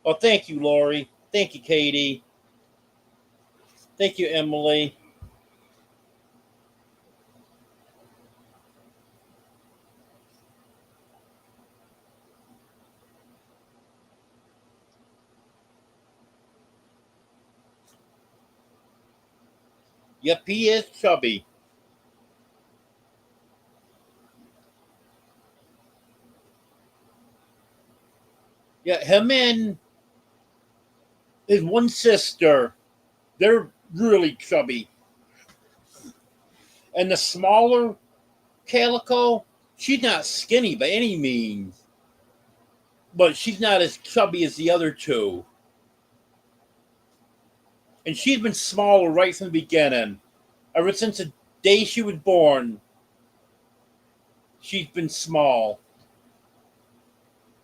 S1: Oh, thank you, Lori. Thank you, Katie. Thank you, Emily. Yep, he is chubby. Yeah, him and his one sister, they're really chubby. And the smaller Calico, she's not skinny by any means, but she's not as chubby as the other two. And she's been smaller right from the beginning. Ever since the day she was born, she's been small.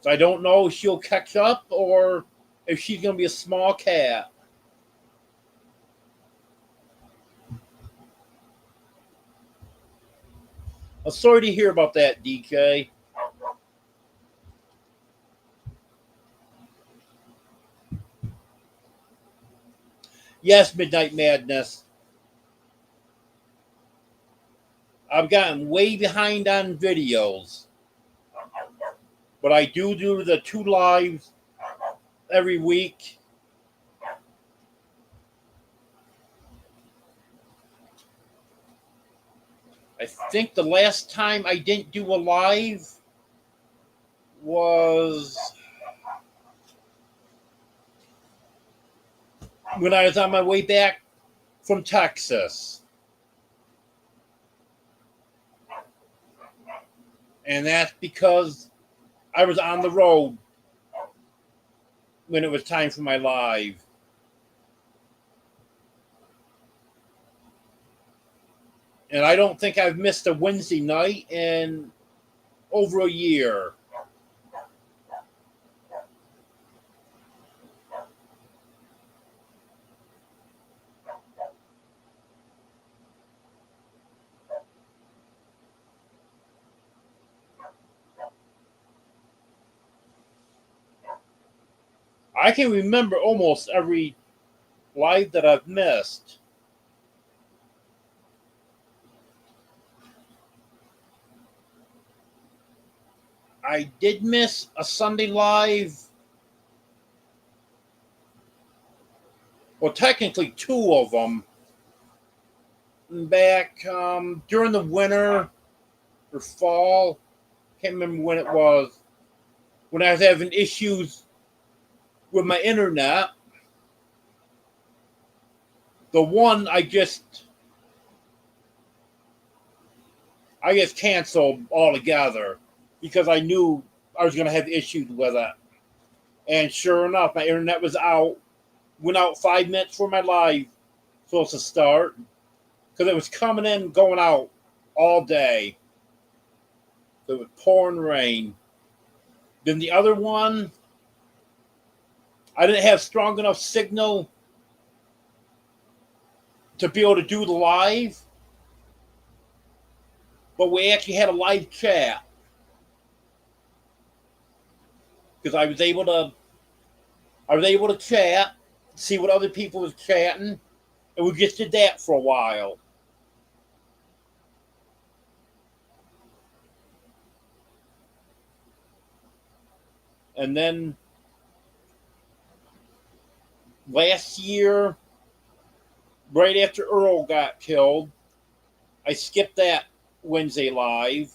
S1: So I don't know if she'll catch up or if she's going to be a small cat. I'm sorry to hear about that, DK. Yes, Midnight Madness. I've gotten way behind on videos, but I do the 2 lives every week. I think the last time I didn't do a live was when I was on my way back from Texas. And that's because I was on the road when it was time for my live. And I don't think I've missed a Wednesday night in over a year. I can remember almost every live that I've missed. I did miss a Sunday live. Well, technically two of them. Back during the winter or fall. Can't remember when it was. When I was having issues with my internet. The one I just canceled altogether because I knew I was going to have issues with it. And sure enough, my internet was out. Went out 5 minutes for my live supposed to start because it was coming in and going out all day. So it was pouring rain. Then the other one, I didn't have strong enough signal to be able to do the live, but we actually had a live chat because I was able to chat, see what other people was chatting, and we just did that for a while. And then last year, right after Earl got killed, I skipped that Wednesday live.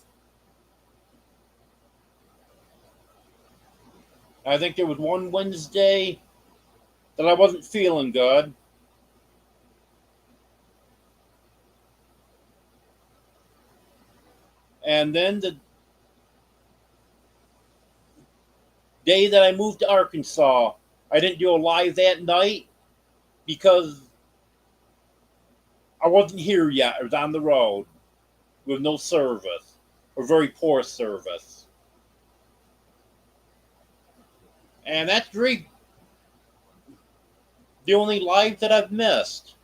S1: I think there was one Wednesday that I wasn't feeling good. And then the day that I moved to Arkansas, I didn't do a live that night because I wasn't here yet. I was on the road with no service or very poor service. And that's really the only live that I've missed.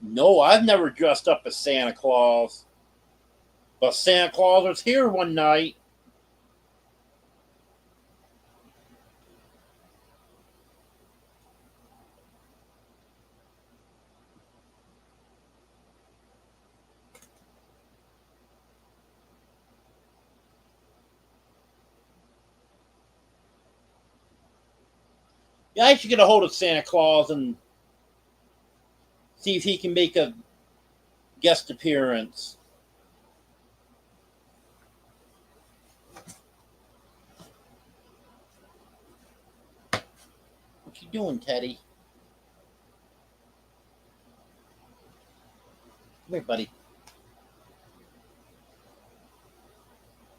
S1: No, I've never dressed up as Santa Claus. But Santa Claus was here one night. Yeah, I should get a hold of Santa Claus and see if he can make a guest appearance. What you doing, Teddy? Come here, buddy.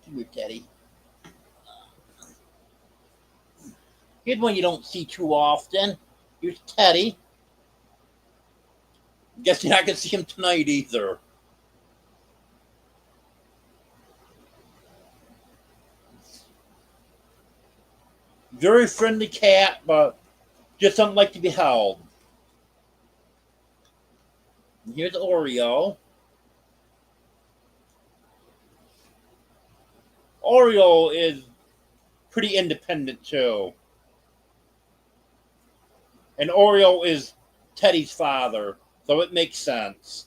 S1: Come here, Teddy. Here's one you don't see too often. Here's Teddy. Guess you're not gonna see him tonight either. Very friendly cat, but just doesn't like to be held. And here's Oreo. Oreo is pretty independent too. And Oreo is Teddy's father, so it makes sense.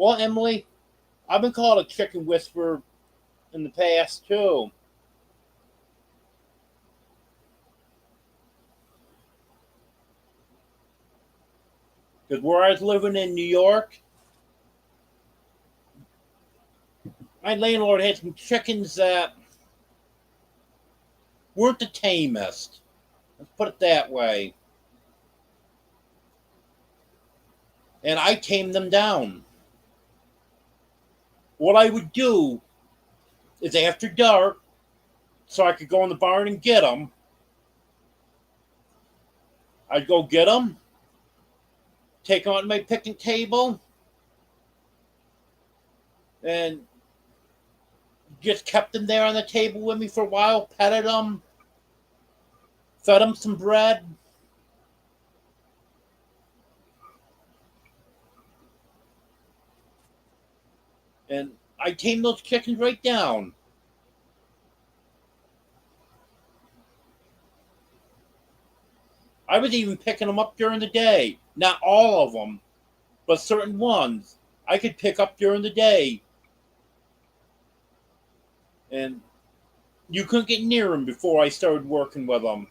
S1: Well, Emily, I've been called a chicken whisperer in the past too. Because where I was living in New York, my landlord had some chickens that weren't the tamest. Let's put it that way. And I tamed them down. What I would do is after dark, so I could go in the barn and get them, I'd go get them, take them on my picnic table, and just kept them there on the table with me for a while, petted them, fed them some bread. And I tamed those chickens right down. I was even picking them up during the day. Not all of them, but certain ones I could pick up during the day. And you couldn't get near them before I started working with them.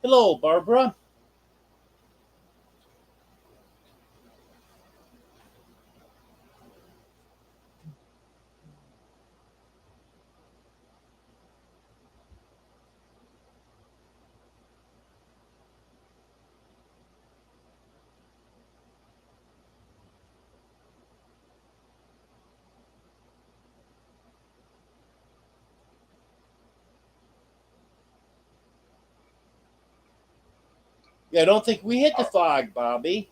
S1: Hello, Barbara. Yeah, I don't think we hit the fog, Bobby.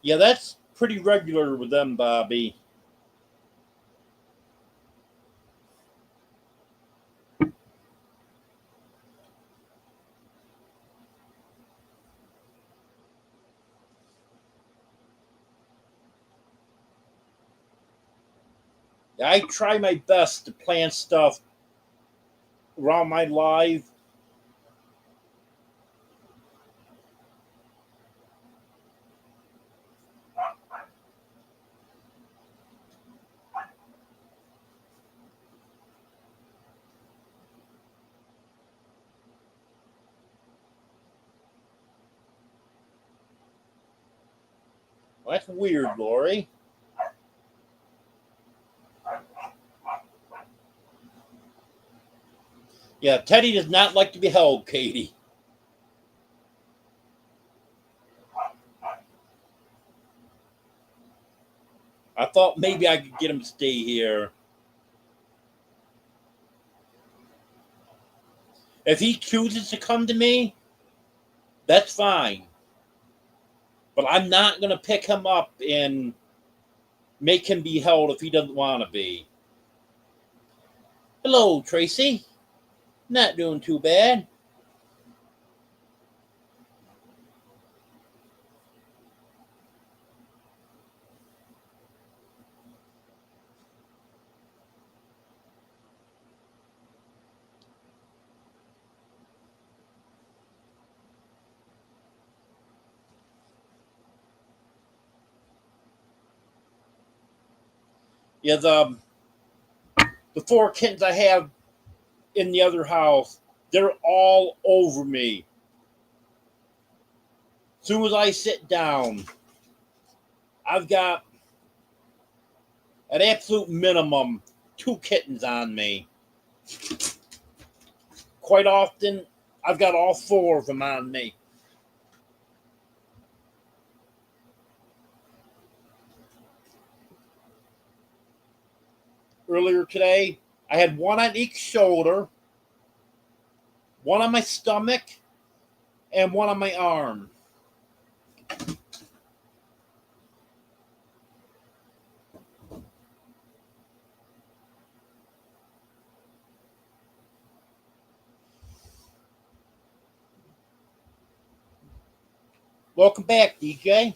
S1: Yeah, that's pretty regular with them, Bobby. I try my best to plan stuff around my life. Well, that's weird, Lori. Yeah, Teddy does not like to be held, Katie. I thought maybe I could get him to stay here. If he chooses to come to me, that's fine. But I'm not going to pick him up and make him be held if he doesn't want to be. Hello, Tracy. Not doing too bad. Yeah, the four kittens I have in the other house, they're all over me. As soon as I sit down, I've got at absolute minimum two kittens on me. Quite often, I've got all four of them on me. Earlier today, I had one on each shoulder, one on my stomach, and one on my arm. Welcome back, DJ.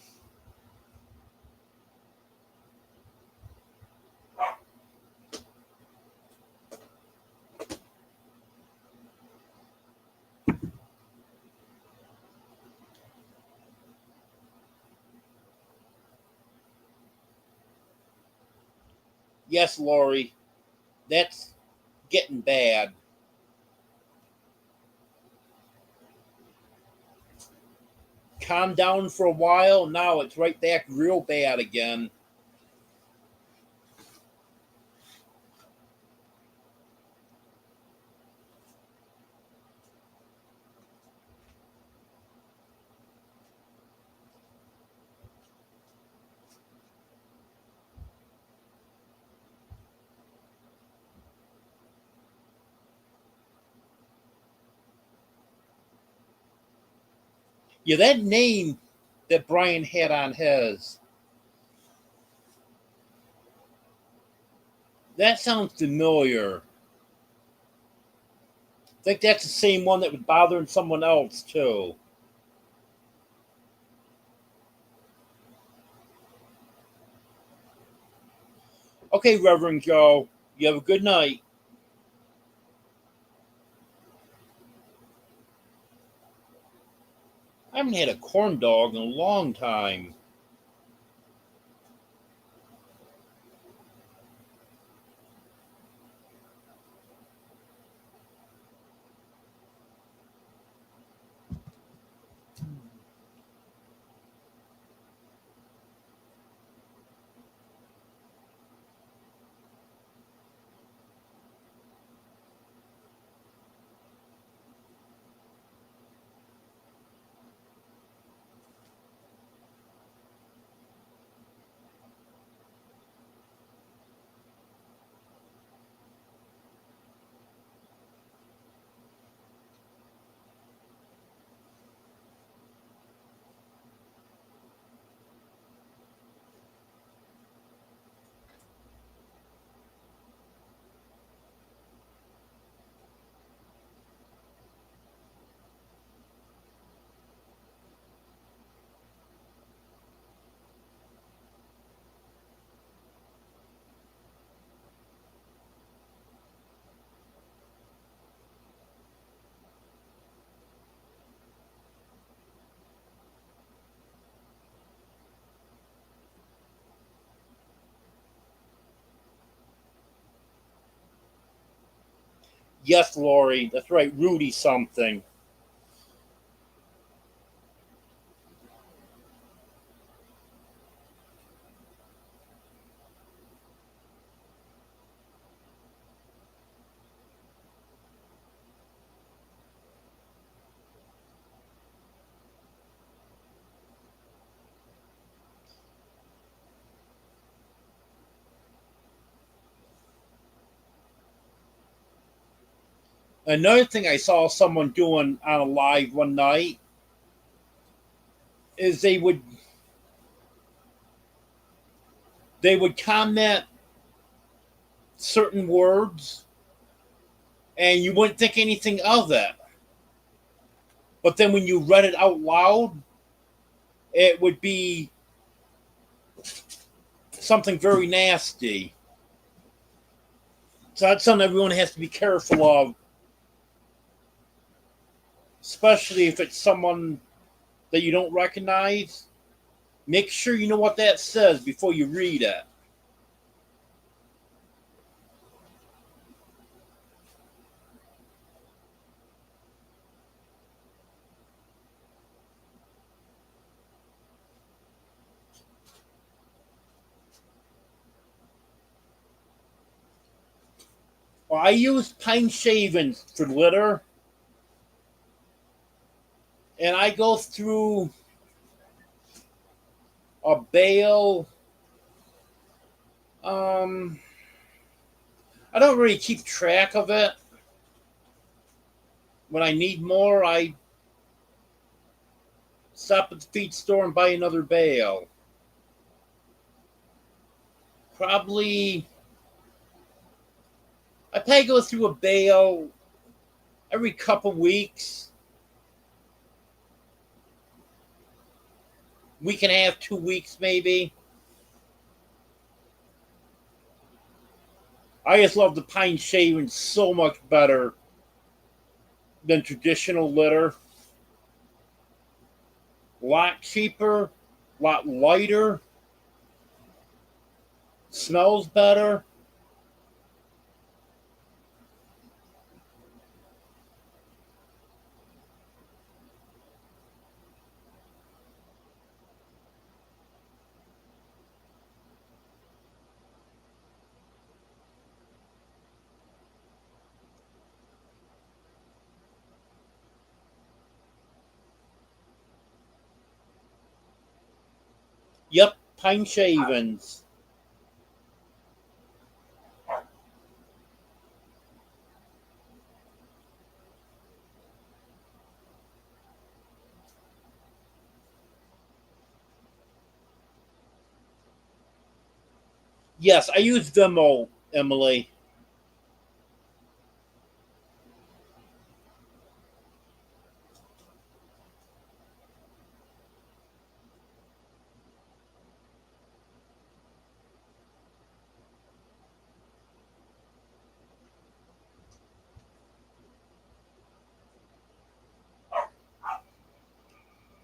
S1: Yes, Lori, that's getting bad. Calmed down for a while, now it's right back real bad again. Yeah, that name that Brian had on his, that sounds familiar. I think that's the same one that was bothering someone else, too. Okay, Reverend Joe, you have a good night. I haven't had a corn dog in a long time. Yes, Lori, that's right, Rudy something. Another thing I saw someone doing on a live one night is they would comment certain words and you wouldn't think anything of it. But then when you read it out loud, it would be something very nasty. So that's something everyone has to be careful of, especially if it's someone that you don't recognize. Make sure you know what that says before you read it. Well, I use pine shavings for litter, and I go through a bale. Um, I don't really keep track of it. When I need more, I stop at the feed store and buy another bale. Probably, I probably go through a bale every couple weeks, week and a half, 2 weeks maybe. I just love the pine shaving so much better than traditional litter. A lot cheaper, a lot lighter, smells better. Yep, pine shavings. Yes, I use Venmo, Emily.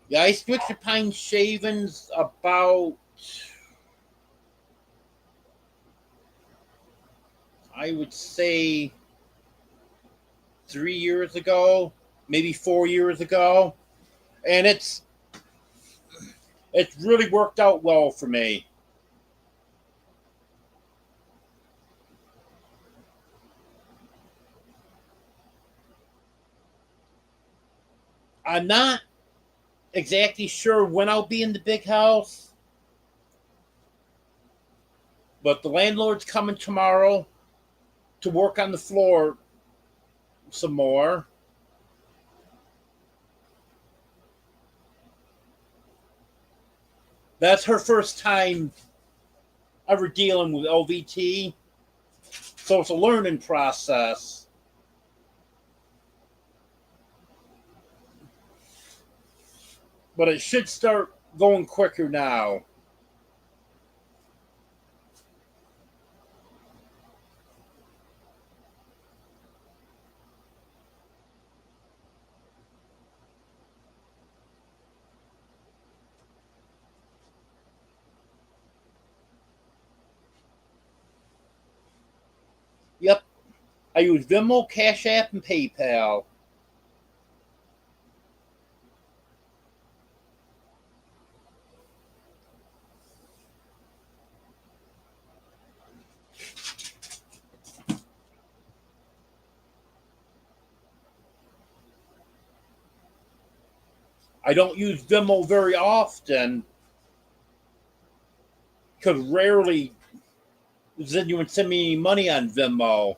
S1: Yeah, I switched to pine shavings about, I would say, 3 years ago, maybe 4 years ago, and it's really worked out well for me. I'm not exactly sure when I'll be in the big house, but the landlord's coming tomorrow to work on the floor some more. That's her first time ever dealing with LVT, so it's a learning process. But it should start going quicker now. Yep, I use Venmo, Cash App, and PayPal. I don't use Venmo very often because rarely does anyone send me any money on Venmo.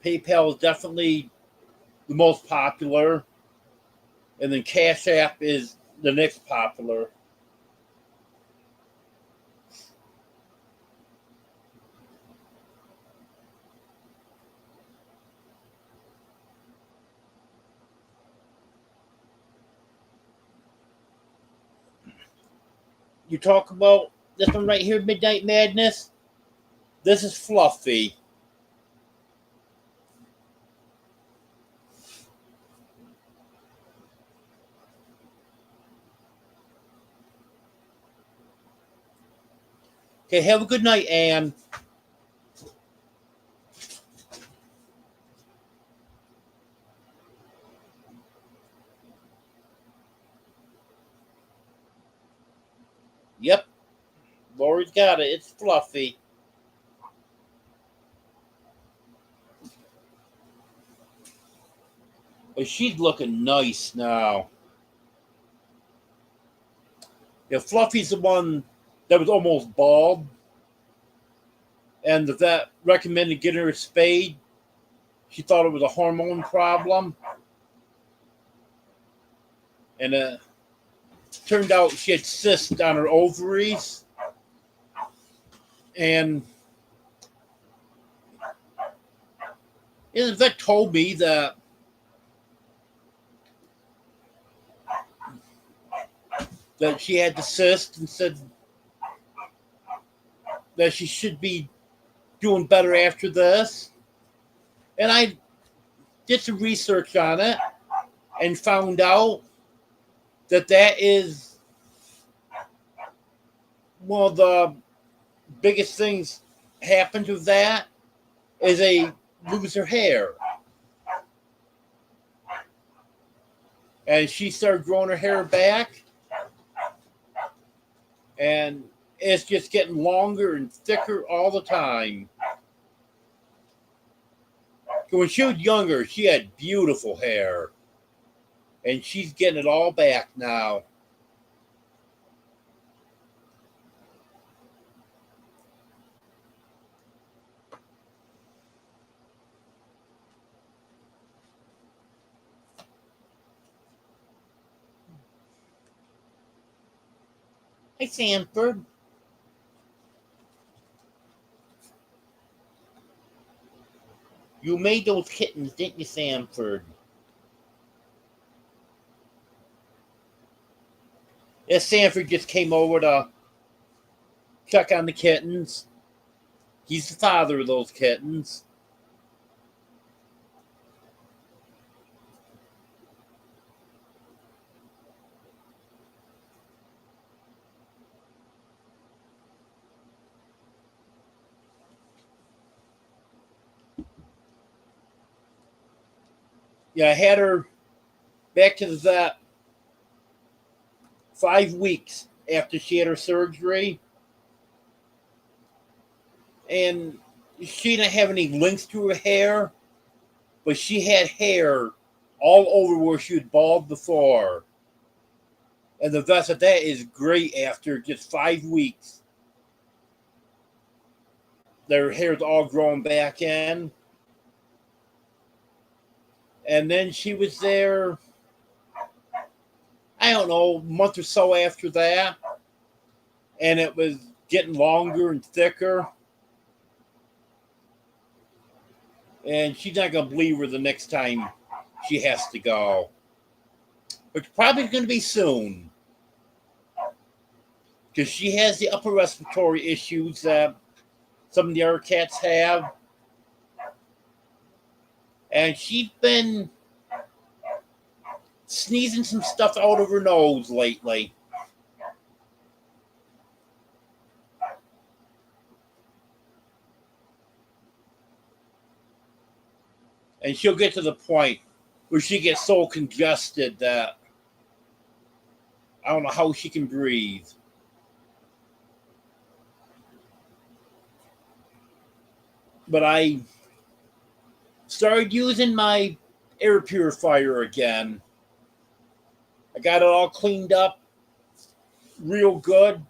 S1: PayPal is definitely the most popular, and then Cash App is the next popular. You talk about this one right here, Midnight Madness. This is Fluffy. Okay, have a good night, Anne. Yep, Lori's got it. It's Fluffy. But she's looking nice now. Yeah, Fluffy's the one that was almost bald, and the vet recommended getting her a spade. She thought it was a hormone problem, and turned out she had cysts on her ovaries. And the vet told me that she had the cyst and said that she should be doing better after this. And I did some research on it and found out that is one of the biggest things happened with that is they lose her hair. And she started growing her hair back, and it's just getting longer and thicker all the time. When she was younger, she had beautiful hair, and she's getting it all back now. Hey, Sanford. You made those kittens, didn't you, Sanford? Yes, Sanford just came over to check on the kittens. He's the father of those kittens. Yeah, I had her back to the vet 5 weeks after she had her surgery. And she didn't have any links to her hair, but she had hair all over where she was bald before. And the vet said that is great after just 5 weeks. Their hair's all grown back in. And then she was there, I don't know, a month or so after that. And it was getting longer and thicker. And she's not going to believe her the next time she has to go. Which probably going to be soon. Because she has the upper respiratory issues that some of the other cats have. And she's been sneezing some stuff out of her nose lately. And she'll get to the point where she gets so congested that I don't know how she can breathe. But I started using my air purifier again. I got it all cleaned up real good.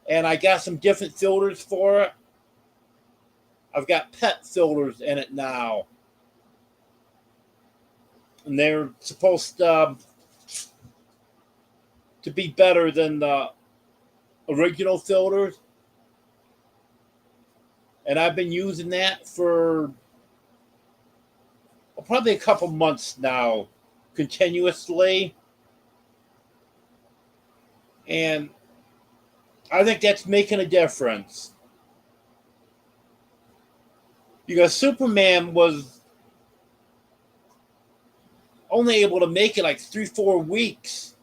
S1: And I got some different filters for it. I've got pet filters in it now, and they're supposed to be better than the original filters. And I've been using that for probably a couple months now, continuously. And I think that's making a difference. Because Superman was only able to make it like 3-4 weeks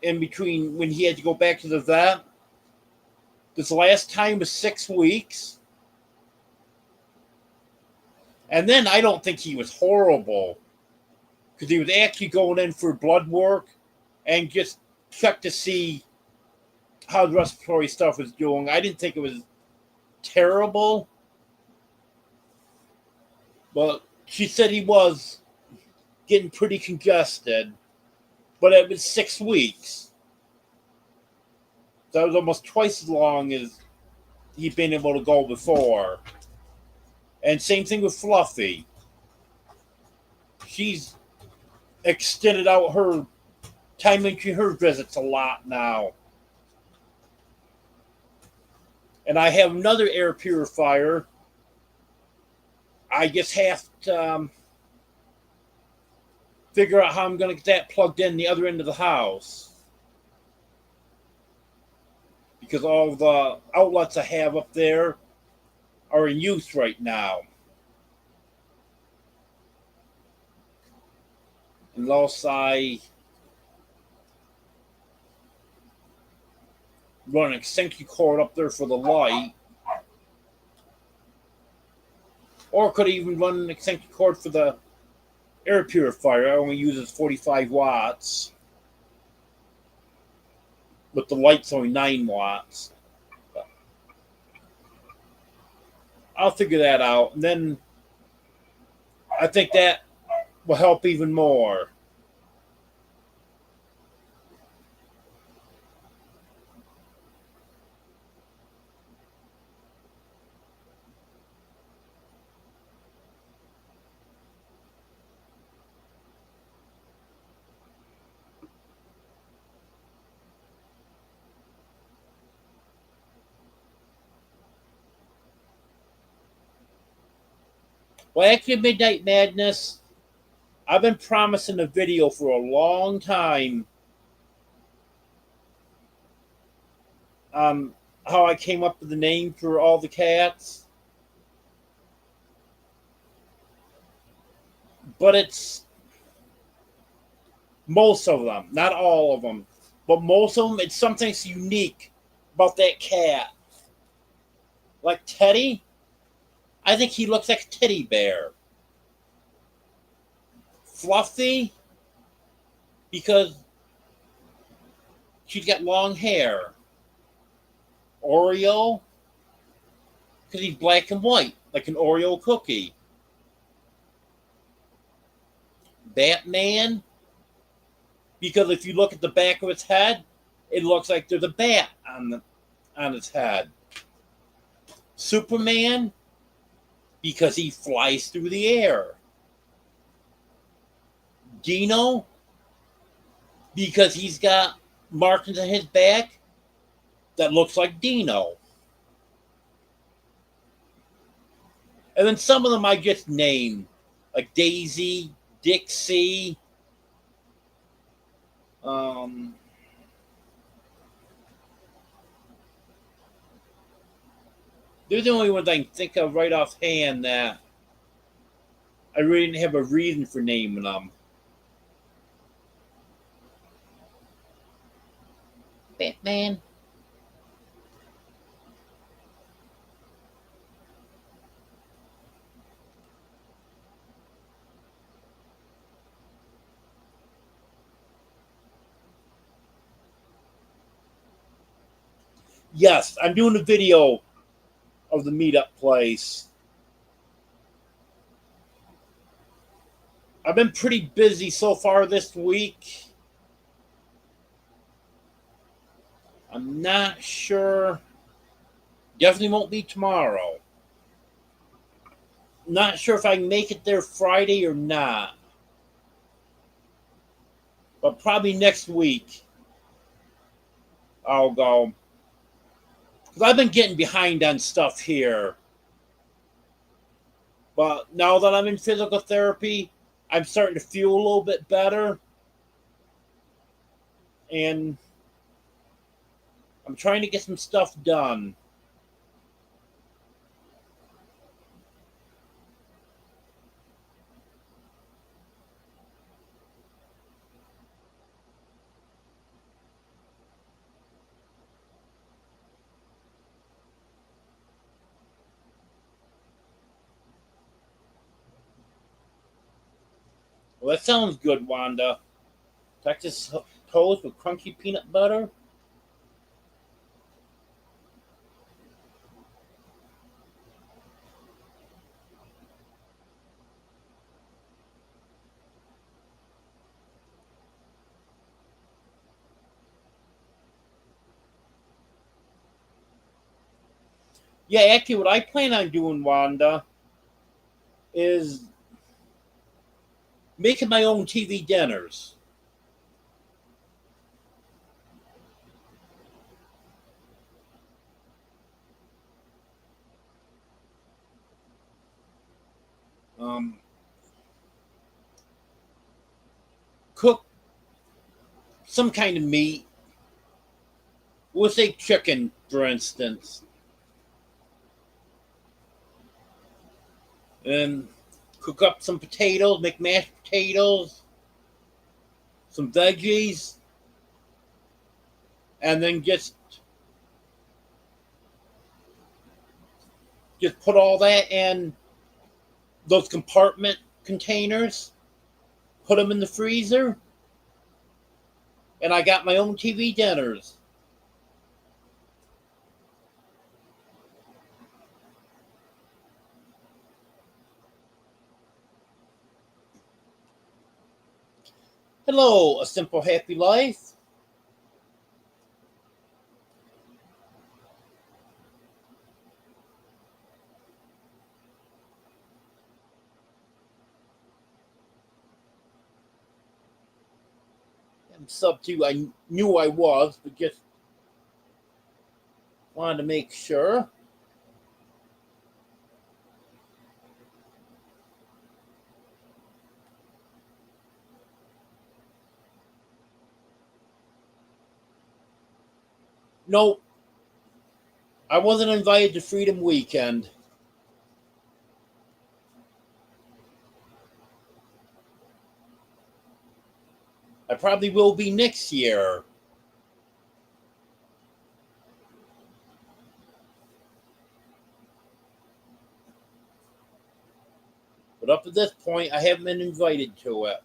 S1: in between when he had to go back to the vet. This last time was 6 weeks. And then I don't think he was horrible, because he was actually going in for blood work and just check to see how the respiratory stuff was doing. I didn't think it was terrible, but she said he was getting pretty congested. But it was 6 weeks. That was almost twice as long as he'd been able to go before. And same thing with Fluffy. She's extended out her time into her visits a lot now. And I have another air purifier. I just have to figure out how I'm going to get that plugged in the other end of the house, because all the outlets I have up there are in use right now. Unless I run an extension cord up there for the light, or could even run an extension cord for the air purifier. I only uses 45 watts, but the light's only 9 watts. But I'll figure that out, and then I think that will help even more. Well, actually, Midnight Madness, I've been promising a video for a long time on how I came up with the name for all the cats. But it's most of them, not all of them, but most of them, it's something unique about that cat. Like Teddy, I think he looks like a teddy bear. Fluffy, because she's got long hair. Oreo, because he's black and white, like an Oreo cookie. Batman, because if you look at the back of its head, it looks like there's a bat on its head. Superman, because he flies through the air. Dino, because he's got markings on his back that looks like Dino. And then some of them I just named, like Daisy, Dixie. They're the only ones I can think of right offhand that I really didn't have a reason for naming them. Batman. Yes, I'm doing a video of the meetup place. I've been pretty busy so far this week. I'm not sure Definitely won't be tomorrow. Not sure if I can make it there Friday or not, but probably next week I'll go. Because I've been getting behind on stuff here. But now that I'm in physical therapy, I'm starting to feel a little bit better. And I'm trying to get some stuff done. Well, that sounds good, Wanda. Texas toast with crunchy peanut butter. Yeah, actually, what I plan on doing, Wanda, is making my own TV dinners. Um, Cook some kind of meat. We'll say chicken, for instance, and cook up some potatoes, make mashed potatoes, some veggies, and then just put all that in those compartment containers, put them in the freezer, and I got my own TV dinners. Hello, a simple happy life. I'm sub to. I knew I was, but just wanted to make sure. Nope, I wasn't invited to Freedom Weekend. I probably will be next year. But up to this point, I haven't been invited to it.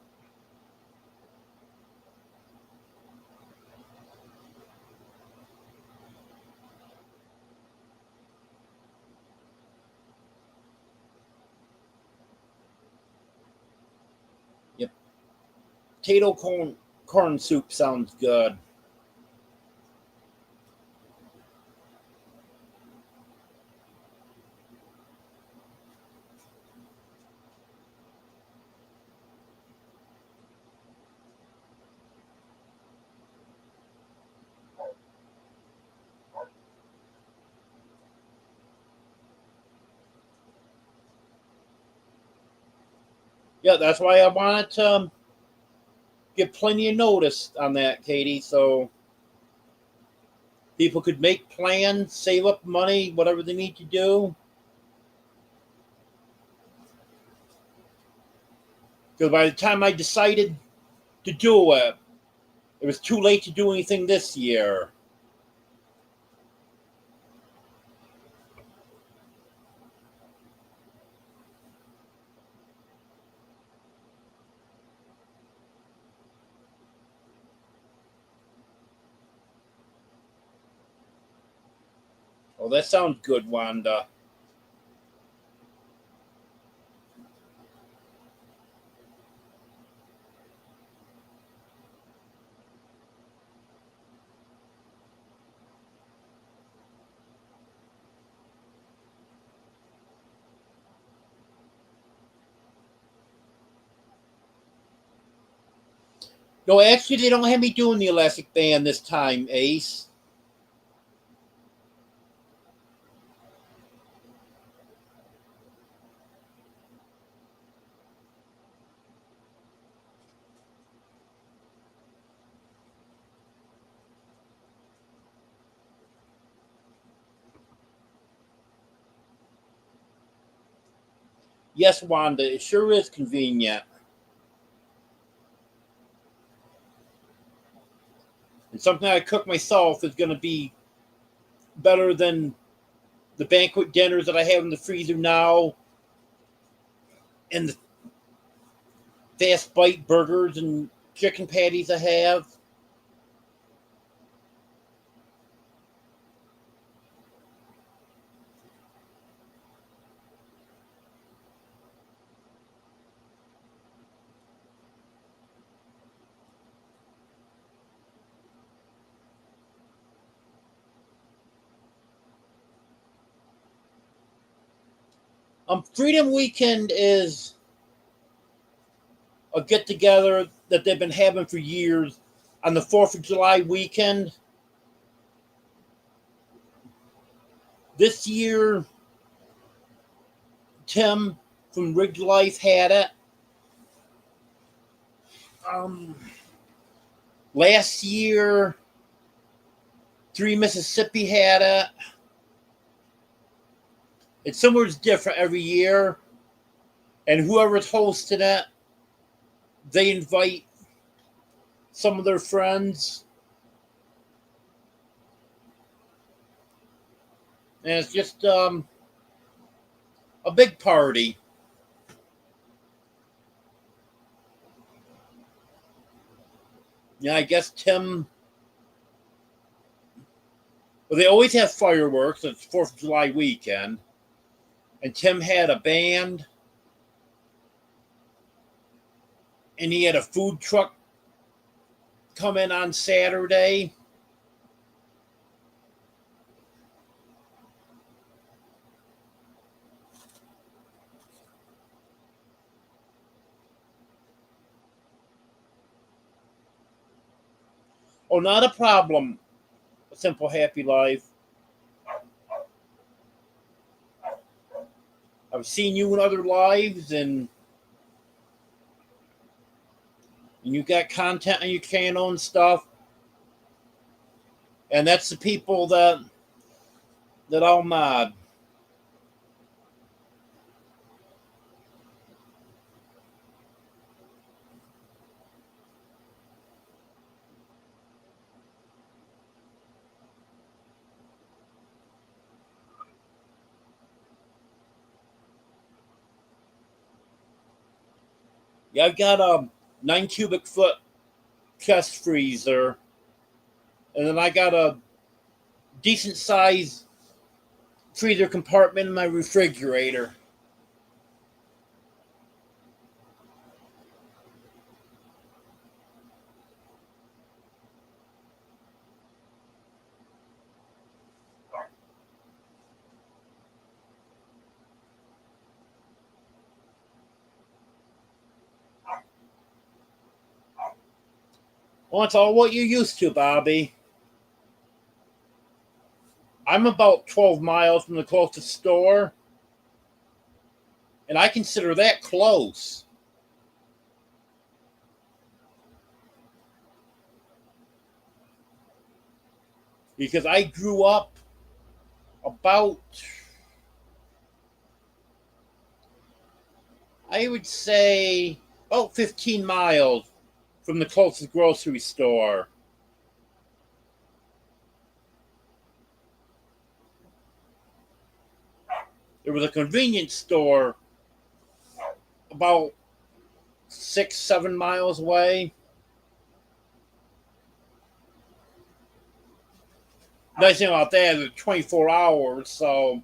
S1: Yep. Potato corn soup sounds good. Yeah, that's why I wanted to give plenty of notice on that, Katie, so people could make plans, save up money, whatever they need to do. Because by the time I decided to do it, it was too late to do anything this year. Oh, that sounds good, Wanda. No, actually, they don't have me doing the elastic band this time, Ace. Yes, Wanda, it sure is convenient. And something I cook myself is going to be better than the banquet dinners that I have in the freezer now and the fast bite burgers and chicken patties I have. Freedom Weekend is a get together that they've been having for years on the 4th of July weekend. This year, Tim from Rigged Life had it. Um, Last year, Three Mississippi had it. It's somewhere different every year. And whoever's hosting it, they invite some of their friends. And it's just a big party. Yeah, I guess Tim. Well, they always have fireworks. It's 4th of July weekend. And Tim had a band. And he had a food truck come in on Saturday. Oh, not a problem. A simple, happy life. I've seen you in other lives, and you got content on your channel and stuff. And that's the people that I'll mod. Yeah, I've got a 9 cubic foot chest freezer, and then I got a decent size freezer compartment in my refrigerator. Well, it's all what you're used to, Bobby. I'm about 12 miles from the closest store, and I consider that close because I grew up about, I would say, about 15 miles from the closest grocery store. There was a convenience store about 6, 7 miles away. Nice thing about that is it's 24 hours, so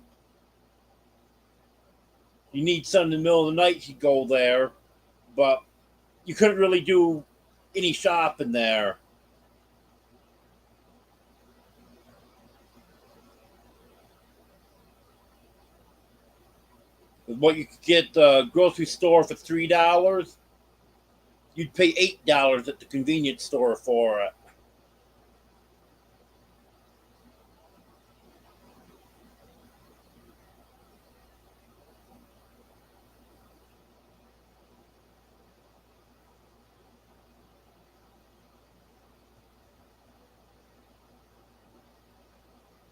S1: you need something in the middle of the night, you go there. But you couldn't really do any shopping there. What you could get the grocery store for $3, you'd pay $8 at the convenience store for it.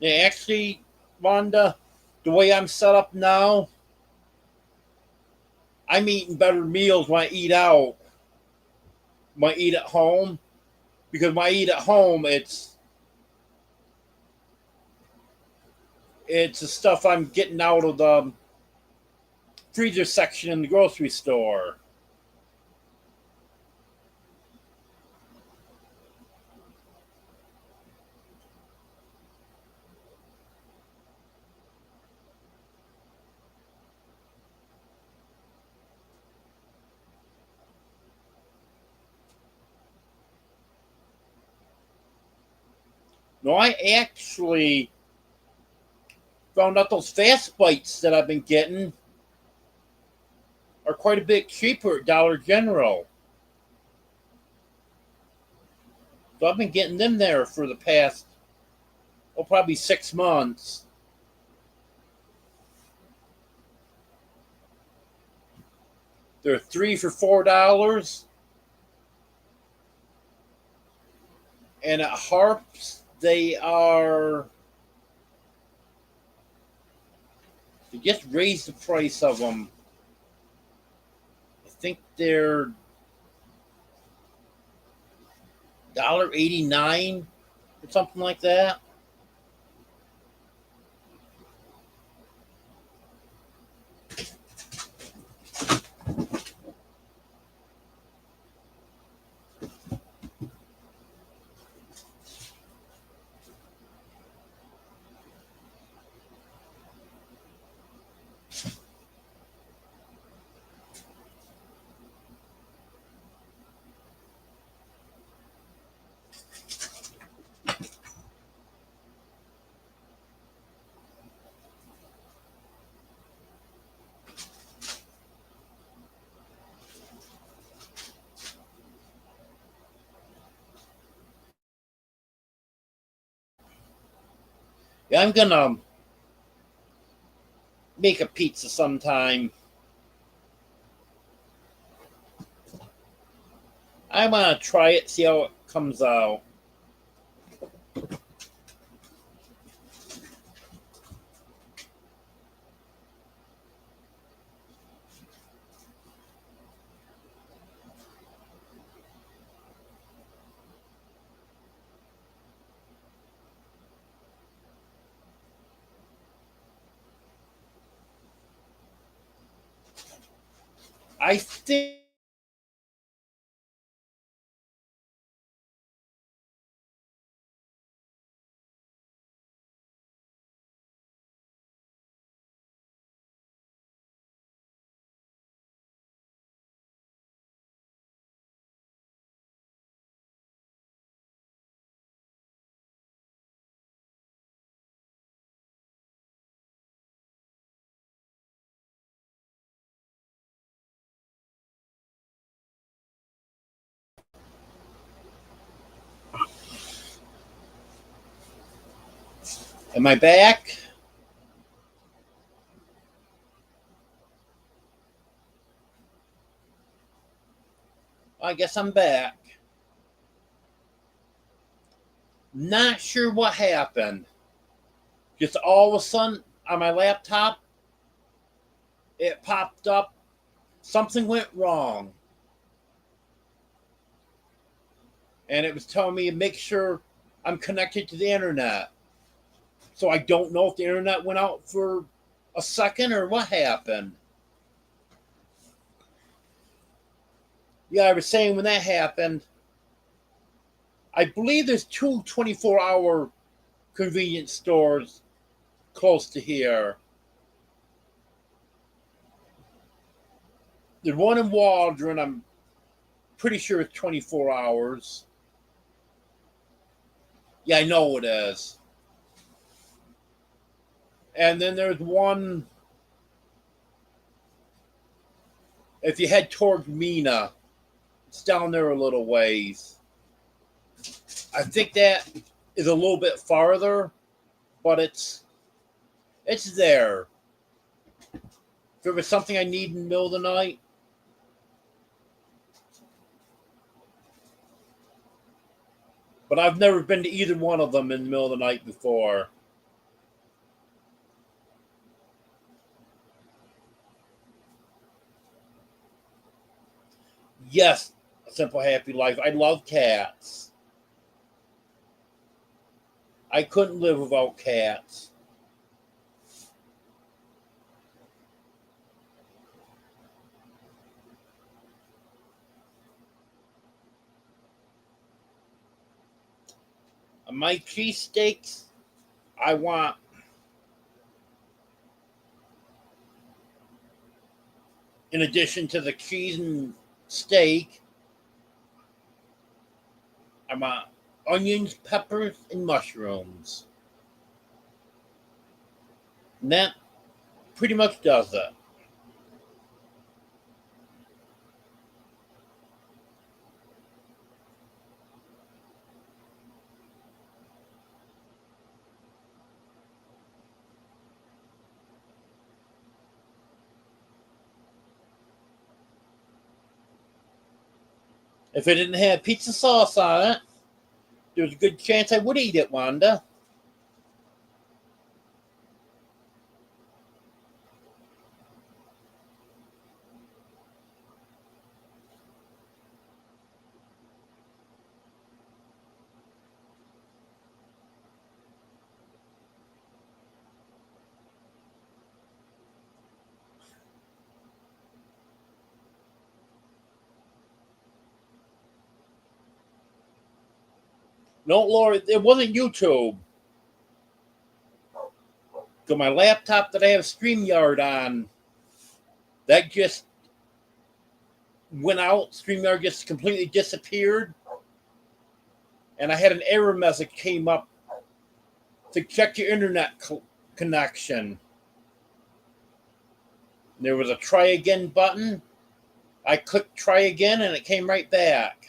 S1: Yeah, actually, Wanda, the way I'm set up now, I'm eating better meals when I eat out, when I eat at home. Because when I eat at home, it's the stuff I'm getting out of the freezer section in the grocery store. No, I actually found out those fast bites that I've been getting are quite a bit cheaper at Dollar General. So I've been getting them there for the past, oh, probably 6 months. They're three for $4, and at Harps they just raised the price of them. I think they're $1.89 or something like that. Yeah, I'm gonna make a pizza sometime. I want to try it, see how it comes out. I think am I back? I guess I'm back. Not sure what happened. Just all of a sudden on my laptop, it popped up. Something went wrong. And it was telling me to make sure I'm connected to the internet. So I don't know if the internet went out for a second or what happened. Yeah, I was saying when that happened, I believe there's two 24-hour convenience stores close to here. There's one in Waldron, I'm pretty sure it's 24 hours. Yeah, I know it is. And then there's one, if you head towards Mina, It's down there a little ways. I think that is a little bit farther, but it's there. If there was something I need in the middle of the night, but I've never been to either one of them in the middle of the night before. Yes, A Simple Happy Life. I love cats. I couldn't live without cats. My cheesesteaks, I want, in addition to the cheese and steak, I want onions, peppers, and mushrooms. And that pretty much does it. If it didn't have pizza sauce on it, there's a good chance I would eat it, Wanda. No, Lord, it wasn't YouTube. So my laptop that I have StreamYard on, that just went out. StreamYard just completely disappeared. And I had an error message came up to check your internet connection. There was a try again button. I clicked try again and it came right back.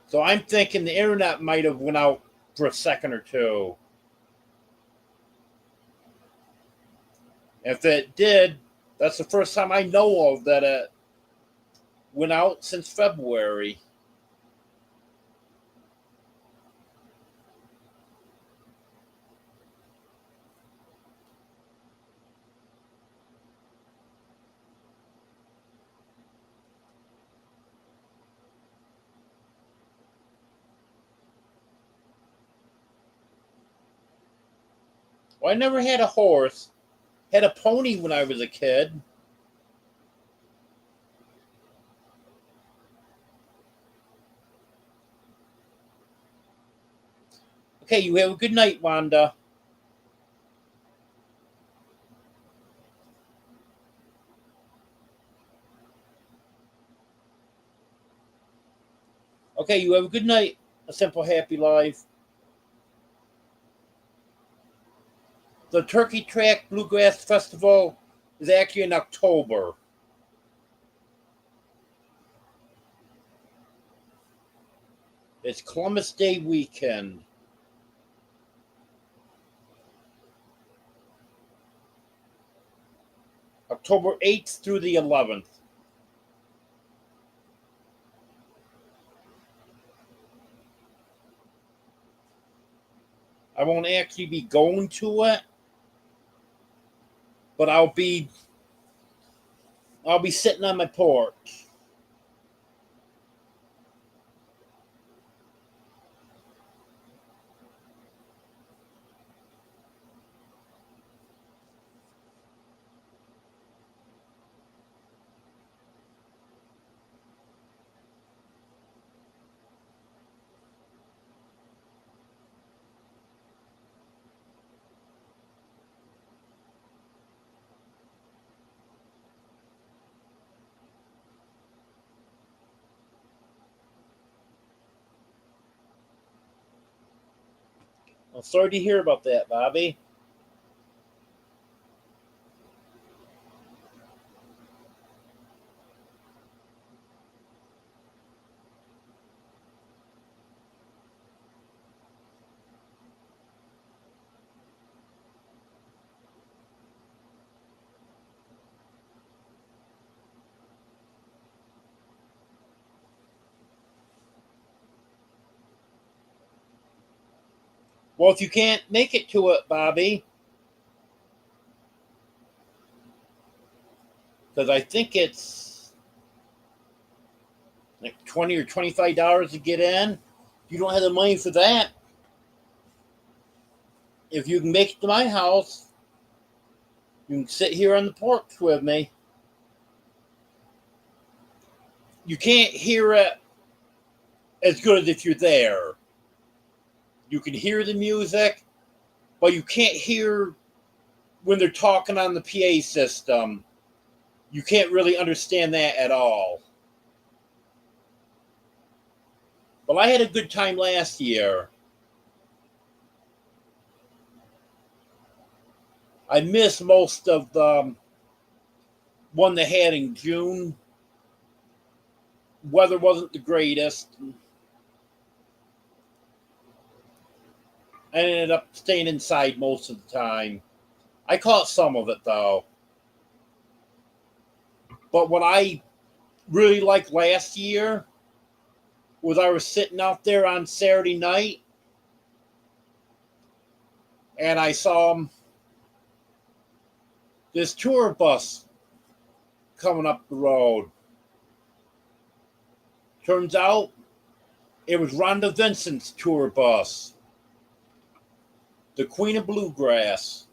S1: So I'm thinking the internet might have went out for a second or two. If it did, that's the first time I know of that it went out since February. Well, I never had a horse. Had a pony when I was a kid. Okay, you have a good night, Wanda. Okay, you have a good night. A Simple Happy Life. The Turkey Track Bluegrass Festival is actually in October. It's Columbus Day weekend. October 8th through the 11th. I won't actually be going to it, but I'll be sitting on my porch. I'm sorry to hear about that, Bobby. Well, if you can't make it to it, Bobby, because I think it's like $20 or $25 to get in. If you don't have the money for that, if you can make it to my house, you can sit here on the porch with me. You can't hear it as good as if you're there. You can hear the music, but you can't hear when they're talking on the PA system. You can't really understand that at all. But I had a good time last year. I missed most of the one they had in June. Weather wasn't the greatest. I ended up staying inside most of the time. I caught some of it though. But what I really liked last year was I was sitting out there on Saturday night and I saw this tour bus coming up the road. Turns out it was Rhonda Vincent's tour bus, the Queen of Bluegrass.